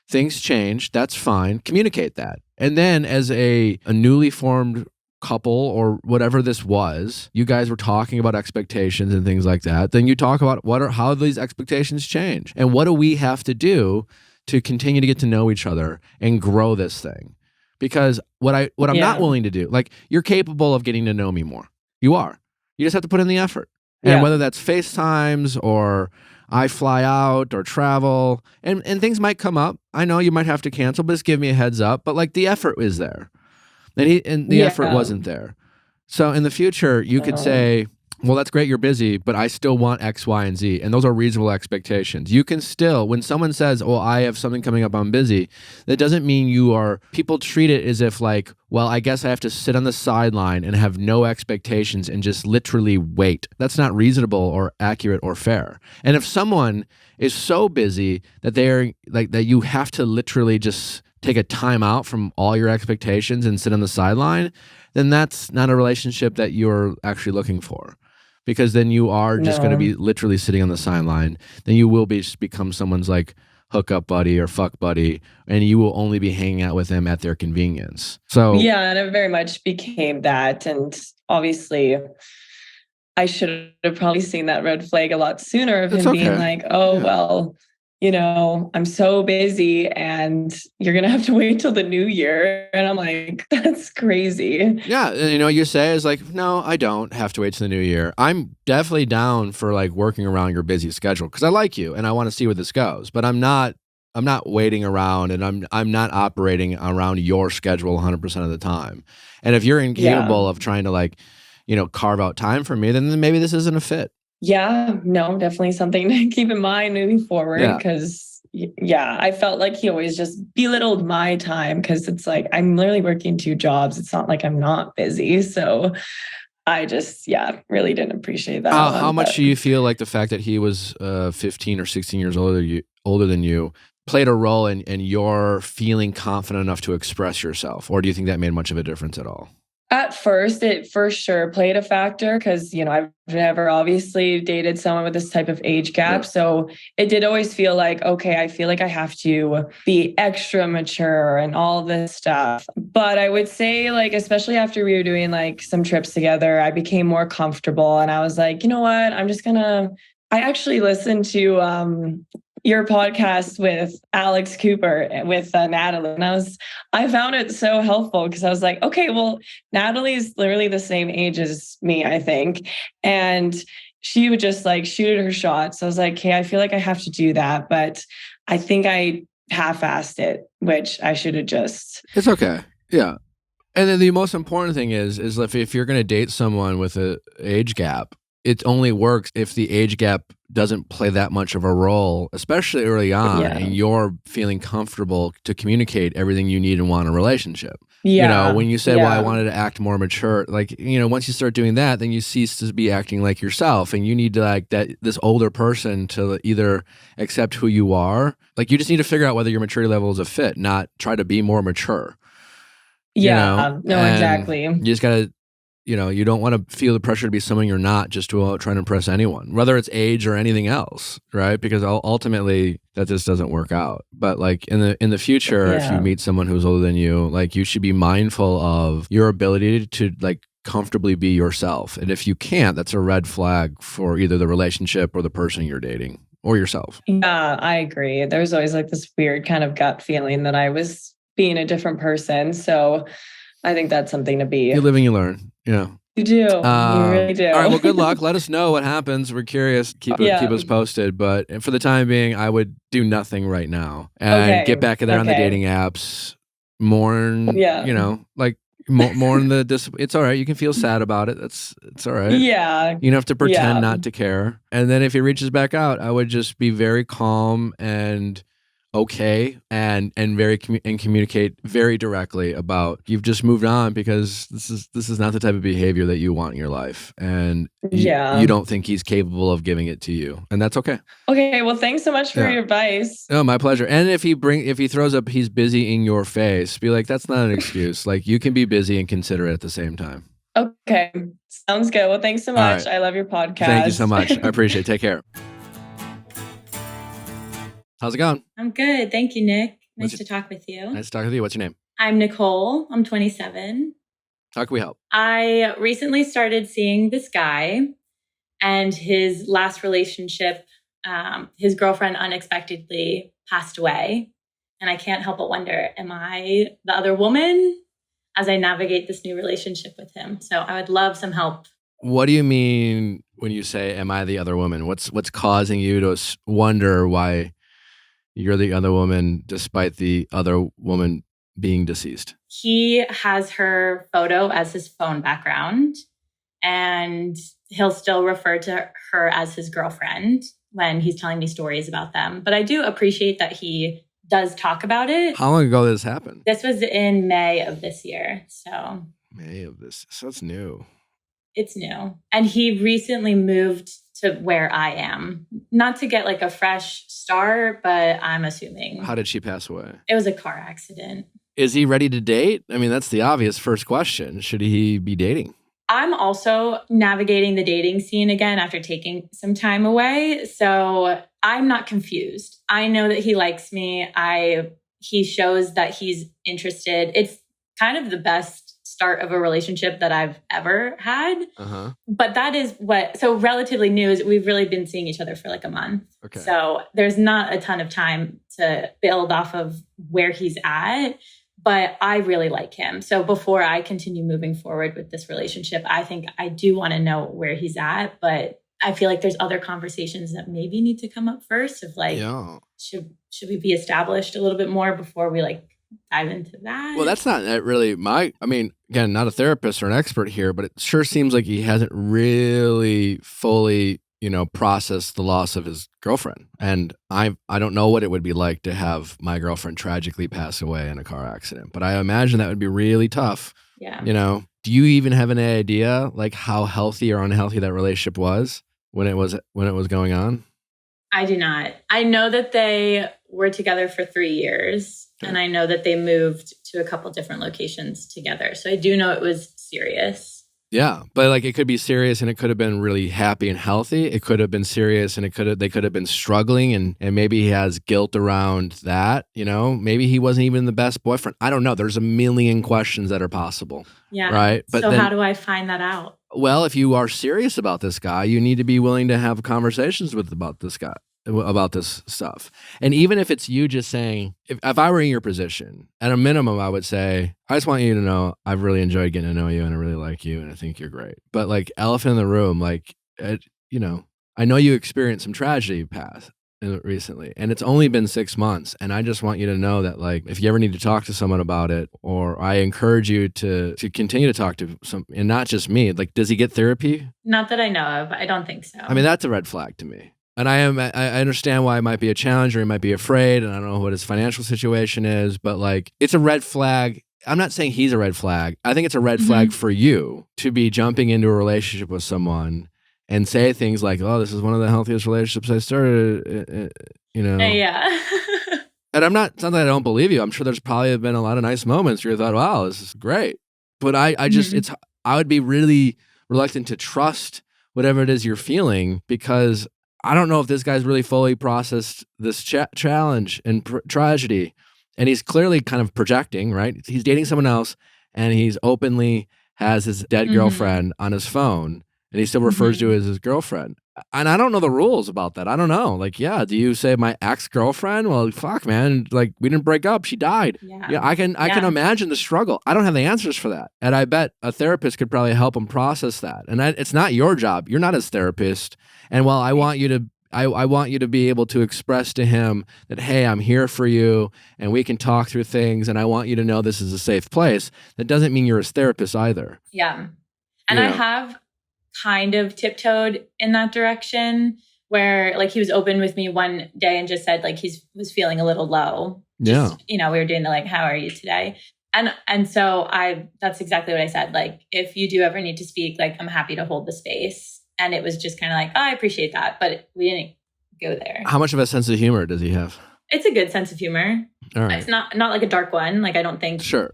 A: things change, that's fine. Communicate that. And then as a newly formed couple or whatever this was, you guys were talking about expectations and things like that. Then you talk about how these expectations change and what do we have to do to continue to get to know each other and grow this thing. Because what I'm not willing to do, like you're capable of getting to know me more. You are. You just have to put in the effort. And whether that's FaceTimes or I fly out or travel and things might come up. I know you might have to cancel, but just give me a heads up. But like the effort is there. And the effort wasn't there. So in the future, you could say, well, that's great, you're busy, but I still want X, Y, and Z. And those are reasonable expectations. You can still, when someone says, oh, I have something coming up, I'm busy, that doesn't mean people treat it as if like, well, I guess I have to sit on the sideline and have no expectations and just literally wait. That's not reasonable or accurate or fair. And if someone is so busy that they're like, that you have to literally just take a time out from all your expectations and sit on the sideline, then that's not a relationship that you're actually looking for. Because then you are just going to be literally sitting on the sideline. Then you will become someone's like hookup buddy or fuck buddy, and you will only be hanging out with them at their convenience. So
F: and it very much became that. And obviously, I should have probably seen that red flag a lot sooner of him being like, well, you know, I'm so busy and you're going to have to wait till the new year. And I'm like, that's crazy.
A: Yeah. And you say is like, no, I don't have to wait till the new year. I'm definitely down for like working around your busy schedule because I like you and I want to see where this goes. But I'm not waiting around and I'm not operating around your schedule 100% of the time. And if you're incapable of trying to like, carve out time for me, then maybe this isn't a fit.
F: Yeah, no, definitely something to keep in mind moving forward because, I felt like he always just belittled my time because it's like I'm literally working 2 jobs. It's not like I'm not busy. So I just, really didn't appreciate that.
A: How much do you feel like the fact that he was 15 or 16 years older than you played a role in your feeling confident enough to express yourself? Or do you think that made much of a difference at all?
F: At first, it for sure played a factor because, I've never obviously dated someone with this type of age gap. Yeah. So it did always feel like, okay, I feel like I have to be extra mature and all this stuff. But I would say like, especially after we were doing like some trips together, I became more comfortable and I was like, you know what, I actually listened to, your podcast with Alex Cooper with Natalie. And I found it so helpful because I was like, okay, well, Natalie is literally the same age as me, I think. And she would just like shoot at her shot. So I was like, hey, I feel like I have to do that. But I think I half-assed it, which I should have just.
A: It's okay. Yeah. And then the most important thing is if you're going to date someone with an age gap, it only works if the age gap doesn't play that much of a role, especially early on, and you're feeling comfortable to communicate everything you need and want in a relationship. Yeah. When you say, well, I wanted to act more mature, like, once you start doing that, then you cease to be acting like yourself. And you need to like this older person to either accept who you are. Like, you just need to figure out whether your maturity level is a fit, not try to be more mature.
F: No, exactly.
A: You just got to, you don't want to feel the pressure to be someone you're not just to try to impress anyone, whether it's age or anything else, right? Because ultimately that just doesn't work out. But like in the future, if you meet someone who's older than you, like you should be mindful of your ability to like comfortably be yourself. And if you can't, that's a red flag for either the relationship or the person you're dating or yourself.
F: Yeah, I agree. There's always like this weird kind of gut feeling that I was being a different person. So I think that's something to be.
A: You live and you learn. Yeah.
F: You do. You really do.
A: All right. Well, good luck. Let us know what happens. We're curious. Keep us posted. But for the time being, I would do nothing right now and get back in there on the dating apps. Mourn. Yeah. Like mourn the it's all right. You can feel sad about it. It's all right.
F: Yeah.
A: You don't have to pretend not to care. And then if he reaches back out, I would just be very calm and okay and communicate very directly about you've just moved on because this is not the type of behavior that you want in your life, and you don't think he's capable of giving it to you, and that's okay.
F: Okay, well, thanks so much for your advice.
A: Oh, my pleasure. And if he throws up he's busy in your face, be like, that's not an excuse. Like, you can be busy and considerate at the same time.
F: Okay, sounds good. Well, thanks so much.
A: Right.
F: I love your podcast.
A: Thank you so much. I appreciate it. Take care. How's it going?
G: I'm good. Thank you, Nick. Nice to talk with you.
A: Nice to talk with you. What's your name?
G: I'm Nicole. I'm 27.
A: How can we help?
G: I recently started seeing this guy, and his last relationship, his girlfriend unexpectedly passed away. And I can't help but wonder, am I the other woman as I navigate this new relationship with him? So I would love some help.
A: What do you mean when you say, am I the other woman? What's causing you to wonder why you're the other woman despite the other woman being deceased?
G: He has her photo as his phone background, and he'll still refer to her as his girlfriend when he's telling me stories about them. But I do appreciate that he does talk about it.
A: How long ago did this happen?
G: This was in May of this year. So
A: it's new.
G: It's new. And he recently moved to where I am. Not to get like a fresh start, but I'm assuming.
A: How did she pass away?
G: It was a car accident.
A: Is he ready to date? I mean, that's the obvious first question. Should he be dating?
G: I'm also navigating the dating scene again after taking some time away. So I'm not confused. I know that he likes me. He shows that he's interested. It's kind of the best start of a relationship that I've ever had. Uh-huh. But that is so relatively new is we've really been seeing each other for like a month. Okay. So there's not a ton of time to build off of where he's at, but I really like him. So before I continue moving forward with this relationship, I think I do want to know where he's at, but I feel like there's other conversations that maybe need to come up first of like, should we be established a little bit more before we like dive into that?
A: Well, that's not really again, not a therapist or an expert here, but it sure seems like he hasn't really fully, processed the loss of his girlfriend. And I don't know what it would be like to have my girlfriend tragically pass away in a car accident, but I imagine that would be really tough.
G: Yeah.
A: Do you even have an idea like how healthy or unhealthy that relationship was when it was going on?
G: I do not. I know that they were together for 3 years. And I know that they moved to a couple different locations together. So I do know it was serious.
A: Yeah, but like it could be serious and it could have been really happy and healthy. It could have been serious and they could have been struggling and maybe he has guilt around that, Maybe he wasn't even the best boyfriend. I don't know. There's a million questions that are possible.
G: Yeah.
A: Right?
G: But so how do I find that out?
A: Well, if you are serious about this guy, you need to be willing to have conversations about this guy. About this stuff. And even if it's you just saying, if I were in your position, at a minimum, I would say, I just want you to know I've really enjoyed getting to know you and I really like you and I think you're great. But like elephant in the room, like, I know you experienced some tragedy recently and it's only been 6 months. And I just want you to know that like, if you ever need to talk to someone about it, or I encourage you to continue to talk to some, and not just me, like, does he get therapy?
G: Not that I know of. I don't think so.
A: I mean, that's a red flag to me. And I understand why it might be a challenge or he might be afraid, and I don't know what his financial situation is, but like it's a red flag. I'm not saying he's a red flag. I think it's a red flag for you to be jumping into a relationship with someone and say things like, "Oh, this is one of the healthiest relationships I started,"
G: Yeah.
A: And I'm not something I don't believe you. I'm sure there's probably been a lot of nice moments where you thought, "Wow, this is great," but I just I would be really reluctant to trust whatever it is you're feeling because I don't know if this guy's really fully processed this challenge and tragedy. And he's clearly kind of projecting, right? He's dating someone else and he's openly has his dead girlfriend on his phone and he still refers to her as his girlfriend. And I don't know the rules about that. I don't know. Like, do you say my ex-girlfriend? Well, fuck, man. Like, we didn't break up. She died. Yeah, I can imagine the struggle. I don't have the answers for that. And I bet a therapist could probably help him process that. And it's not your job. You're not his therapist. And while I want you to I want you to be able to express to him that, hey, I'm here for you and we can talk through things and I want you to know this is a safe place. That doesn't mean you're his therapist either.
G: Yeah. And I have kind of tiptoed in that direction where like he was open with me one day and just said like he was feeling a little low. Just, we were doing the like, how are you today? And so that's exactly what I said. Like, if you do ever need to speak, like, I'm happy to hold the space. And it was just kind of like, oh, I appreciate that. But we didn't go there.
A: How much of a sense of humor does he have?
G: It's a good sense of humor.
A: All right.
G: It's not like a dark one. Like, I don't think.
A: Sure.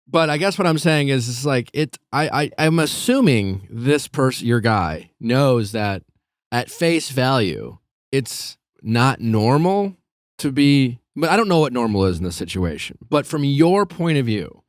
A: But I guess what I'm saying is it's like I'm assuming this person, your guy, knows that at face value, it's not normal to be, but I don't know what normal is in this situation. But from your point of view,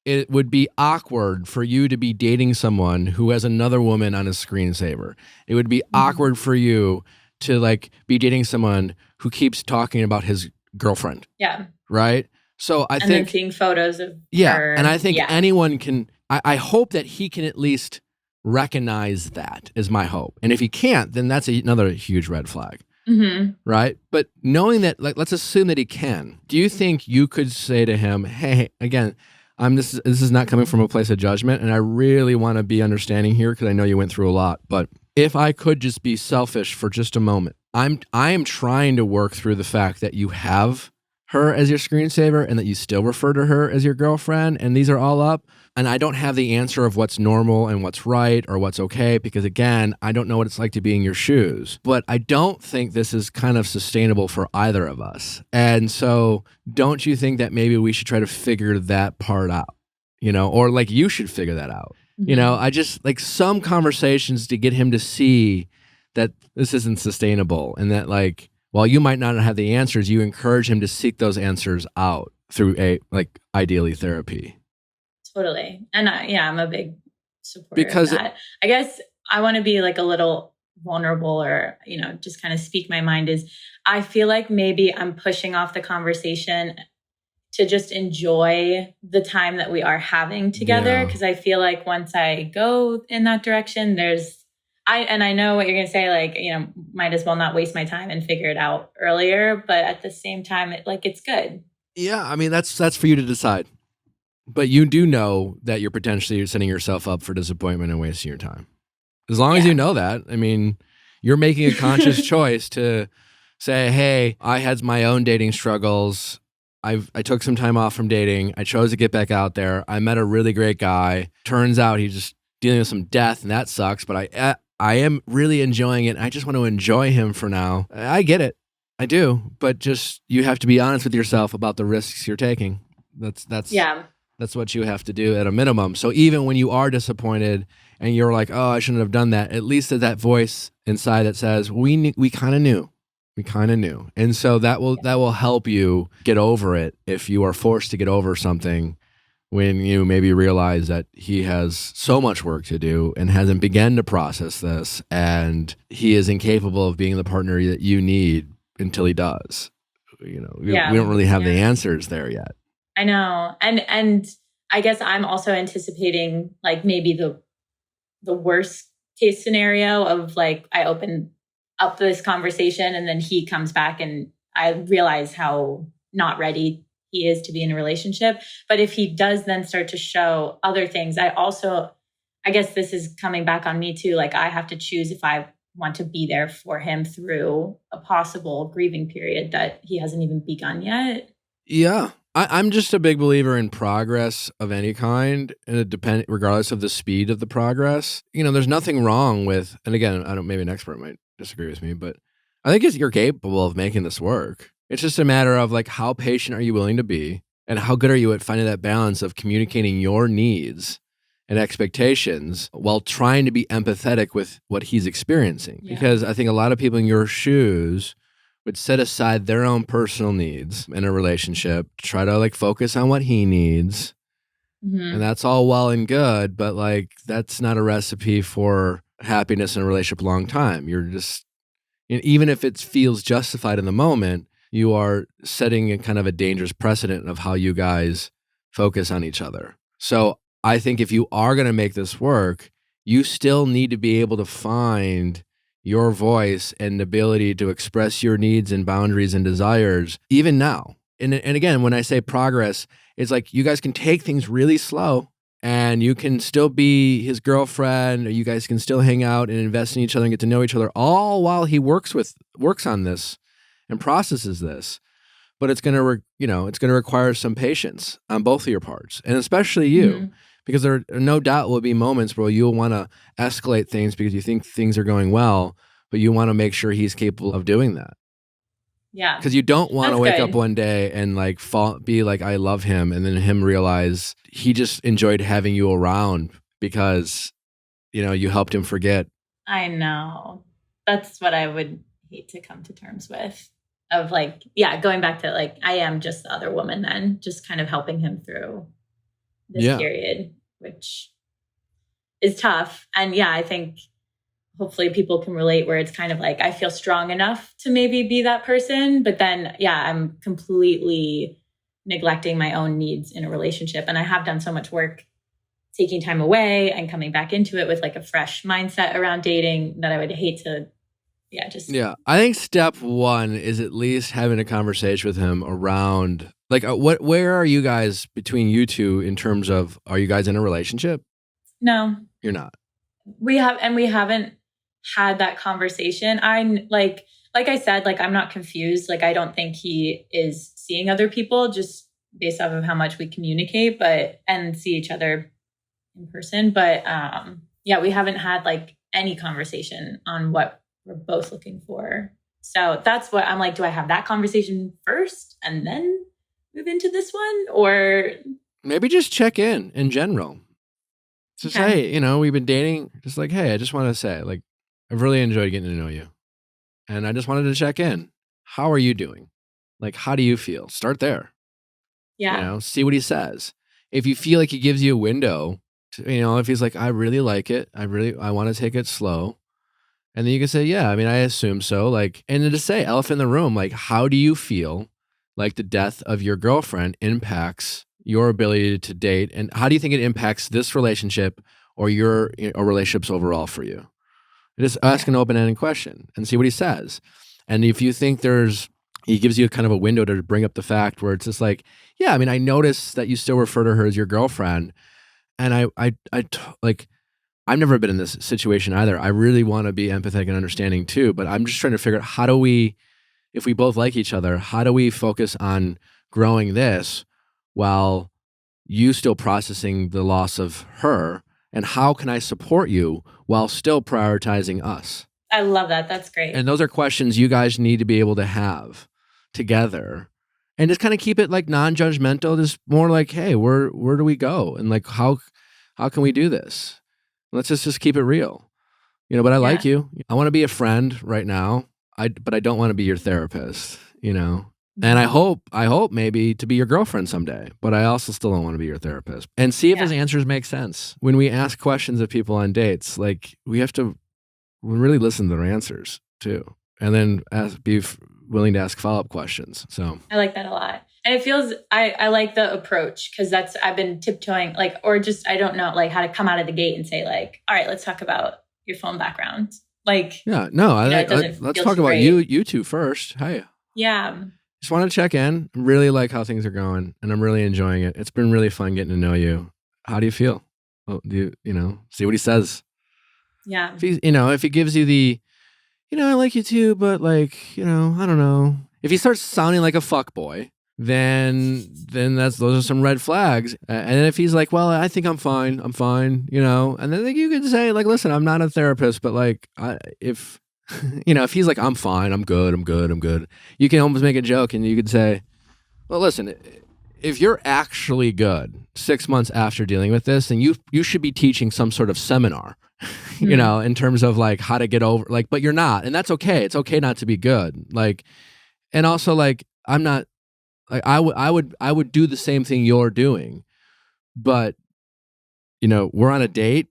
A: it would be awkward for you to be dating someone who has another woman on his screensaver. It would be awkward for you to like be dating someone who keeps talking about his girlfriend.
G: Yeah.
A: Right? So I think
G: then seeing photos of her.
A: And I think anyone can, I hope that he can at least recognize that is my hope. And if he can't, then that's another huge red flag.
G: Mm-hmm.
A: Right? But knowing that, like, let's assume that he can. Do you think you could say to him, hey, again, this is not coming from a place of judgment, and I really want to be understanding here because I know you went through a lot. But if I could just be selfish for just a moment, I am trying to work through the fact that you have her as your screensaver and that you still refer to her as your girlfriend, and these are all up. And I don't have the answer of what's normal and what's right or what's okay because, again, I don't know what it's like to be in your shoes. But I don't think this is kind of sustainable for either of us. And so don't you think that maybe we should try to figure that part out, or like you should figure that out?
G: Mm-hmm.
A: I just like some conversations to get him to see that this isn't sustainable and that, like, while you might not have the answers, you encourage him to seek those answers out through ideally therapy.
G: Totally. And I'm a big supporter of that. I guess I want to be like a little vulnerable or, just kind of speak my mind is I feel like maybe I'm pushing off the conversation to just enjoy the time that we are having together. Because I feel like once I go in that direction, I know what you're going to say, like, might as well not waste my time and figure it out earlier. But at the same time, it's good.
A: Yeah. I mean, that's for you to decide. But you do know that you're potentially setting yourself up for disappointment and wasting your time. As long as you know that, I mean, you're making a conscious choice to say, hey, I had my own dating struggles. I took some time off from dating. I chose to get back out there. I met a really great guy. Turns out he's just dealing with some death, and that sucks. But I am really enjoying it. I just want to enjoy him for now. I get it. I do. But just you have to be honest with yourself about the risks you're taking. That's what you have to do at a minimum. So even when you are disappointed and you're like, oh, I shouldn't have done that, at least there's that voice inside that says, we kind of knew. We kind of knew. And so that will help you get over it if you are forced to get over something when you maybe realize that he has so much work to do and hasn't begun to process this and he is incapable of being the partner that you need until he does. We don't really have the answers there yet.
G: I know. And I guess I'm also anticipating like maybe the worst case scenario of like I open up this conversation and then he comes back and I realize how not ready he is to be in a relationship. But if he does then start to show other things, I guess this is coming back on me too. Like I have to choose if I want to be there for him through a possible grieving period that he hasn't even begun yet.
A: Yeah. I'm just a big believer in progress of any kind, and it regardless of the speed of the progress. There's nothing wrong with, and again, maybe an expert might disagree with me, but I think you're capable of making this work. It's just a matter of like, how patient are you willing to be, and how good are you at finding that balance of communicating your needs and expectations while trying to be empathetic with what he's experiencing. Yeah. Because I think a lot of people in your shoes would set aside their own personal needs in a relationship, try to like focus on what he needs. Mm-hmm. And that's all well and good, but like that's not a recipe for happiness in a relationship a long time. You're just, even if it feels justified in the moment, you are setting a kind of a dangerous precedent of how you guys focus on each other. So I think if you are going to make this work, you still need to be able to find your voice and ability to express your needs and boundaries and desires even now. And again, when I say progress, it's like you guys can take things really slow and you can still be his girlfriend, or you guys can still hang out and invest in each other and get to know each other, all while he works on this and processes this. But it's going to require some patience on both of your parts, and especially you, because there no doubt will be moments where you'll want to escalate things because you think things are going well, but you want to make sure he's capable of doing that.
G: Yeah.
A: Because you don't want to wake up one day and like be like, I love him, and then him realize he just enjoyed having you around because, you helped him forget.
G: I know. That's what I would hate to come to terms with. Of like, yeah, going back to like, I am just the other woman then, just kind of helping him through this period, which is tough. And yeah, I think hopefully people can relate where it's kind of like, I feel strong enough to maybe be that person. But then, yeah, I'm completely neglecting my own needs in a relationship. And I have done so much work taking time away and coming back into it with like a fresh mindset around dating that I would hate to,
A: I think step one is at least having a conversation with him around like, where are you guys between you two in terms of, are you guys in a relationship?
G: No.
A: You're not.
G: We haven't had that conversation. I'm like I said, like, I'm not confused. Like, I don't think he is seeing other people just based off of how much we communicate, and see each other in person. But we haven't had like any conversation on what we're both looking for. So that's what I'm like, do I have that conversation first and then move into this one? Or
A: maybe just check in general. Just, hey, we've been dating. Just like, hey, I just want to say, like, I've really enjoyed getting to know you. And I just wanted to check in. How are you doing? Like, how do you feel? Start there.
G: Yeah.
A: See what he says. If you feel like he gives you a window, if he's like, I really like it. I want to take it slow. And then you can say, yeah, I mean, I assume so. Like, and then just say, elephant in the room, like, how do you feel like the death of your girlfriend impacts your ability to date? And how do you think it impacts this relationship or your or relationships overall for you? Just ask an open-ended question and see what he says. And if you think he gives you kind of a window to bring up the fact where it's just like, yeah, I mean, I noticed that you still refer to her as your girlfriend. And I've never been in this situation either. I really want to be empathetic and understanding too, but I'm just trying to figure out if we both like each other, how do we focus on growing this while you still processing the loss of her? And how can I support you while still prioritizing us?
G: I love that. That's great.
A: And those are questions you guys need to be able to have together. And just kind of keep it like non-judgmental, just more like, hey, where do we go? And like, how can we do this? Let's just keep it real, but I like you. I want to be a friend right now. But I don't want to be your therapist, and I hope maybe to be your girlfriend someday, but I also still don't want to be your therapist. And see if his answers make sense. When we ask questions of people on dates, like we have to really listen to their answers too. And then be willing to ask follow-up questions. So
G: I like that a lot. And it feels, I like the approach because I've been tiptoeing like, or just, I don't know, like how to come out of the gate and say like, all right, let's talk about your phone background. Like,
A: yeah, no, let's talk about you two first. Hey.
G: Yeah.
A: Just want to check in. I really like how things are going and I'm really enjoying it. It's been really fun getting to know you. How do you feel? Well, do you, see what he says?
G: Yeah.
A: If he gives you the, I like you too, but like, I don't know. If he starts sounding like a fuckboy, then those are some red flags. And then if he's like, well, I think I'm fine, and then you can say like, listen, I'm not a therapist, but like, if he's like, I'm fine, I'm good, you can almost make a joke and you could say, well, listen, if you're actually good 6 months after dealing with this, then you should be teaching some sort of seminar, in terms of like how to get over, like, but you're not, and that's okay. It's okay not to be good. Like, and also like, I'm not, like, I would do the same thing you're doing, but we're on a date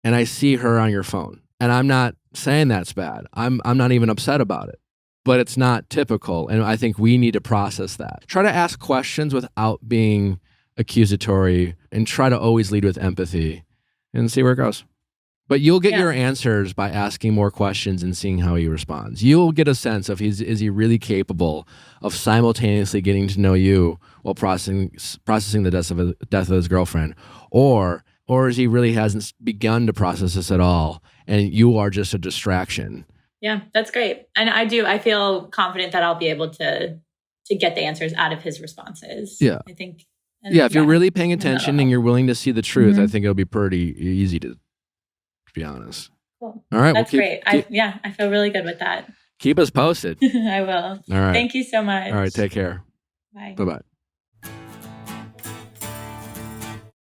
A: and I see her on your phone and I'm not saying that's bad. I'm not even upset about it, but it's not typical. And I think we need to process that. Try to ask questions without being accusatory and try to always lead with empathy and see where it goes. But you'll get your answers by asking more questions and seeing how he responds. You'll get a sense of is he really capable of simultaneously getting to know you while processing the death of his girlfriend, or is he really hasn't begun to process this at all, and you are just a distraction.
G: Yeah, that's great. And I feel confident that I'll be able to get the answers out of his responses.
A: Yeah.
G: I think.
A: If you're really paying attention and you're willing to see the truth, I think it'll be pretty easy to be honest.
G: Cool.
A: All right.
G: That's great. I feel really good with that.
A: Keep us posted.
G: I will.
A: All right.
G: Thank you so much.
A: All right. Take care.
G: Bye.
A: Bye-bye.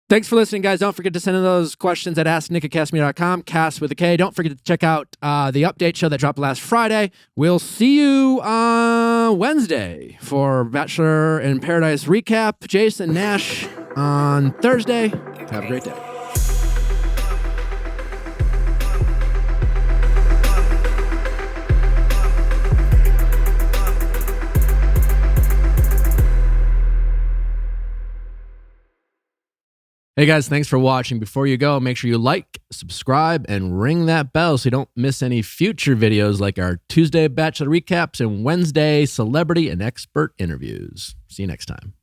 A: Thanks for listening, guys. Don't forget to send in those questions at asknick@castme.com, cast with a K. Don't forget to check out the update show that dropped last Friday. We'll see you on Wednesday for Bachelor in Paradise recap. Jason Nash on Thursday. Have a great day. Hey guys, thanks for watching. Before you go, make sure you like, subscribe, and ring that bell so you don't miss any future videos like our Tuesday Bachelor recaps and Wednesday celebrity and expert interviews. See you next time.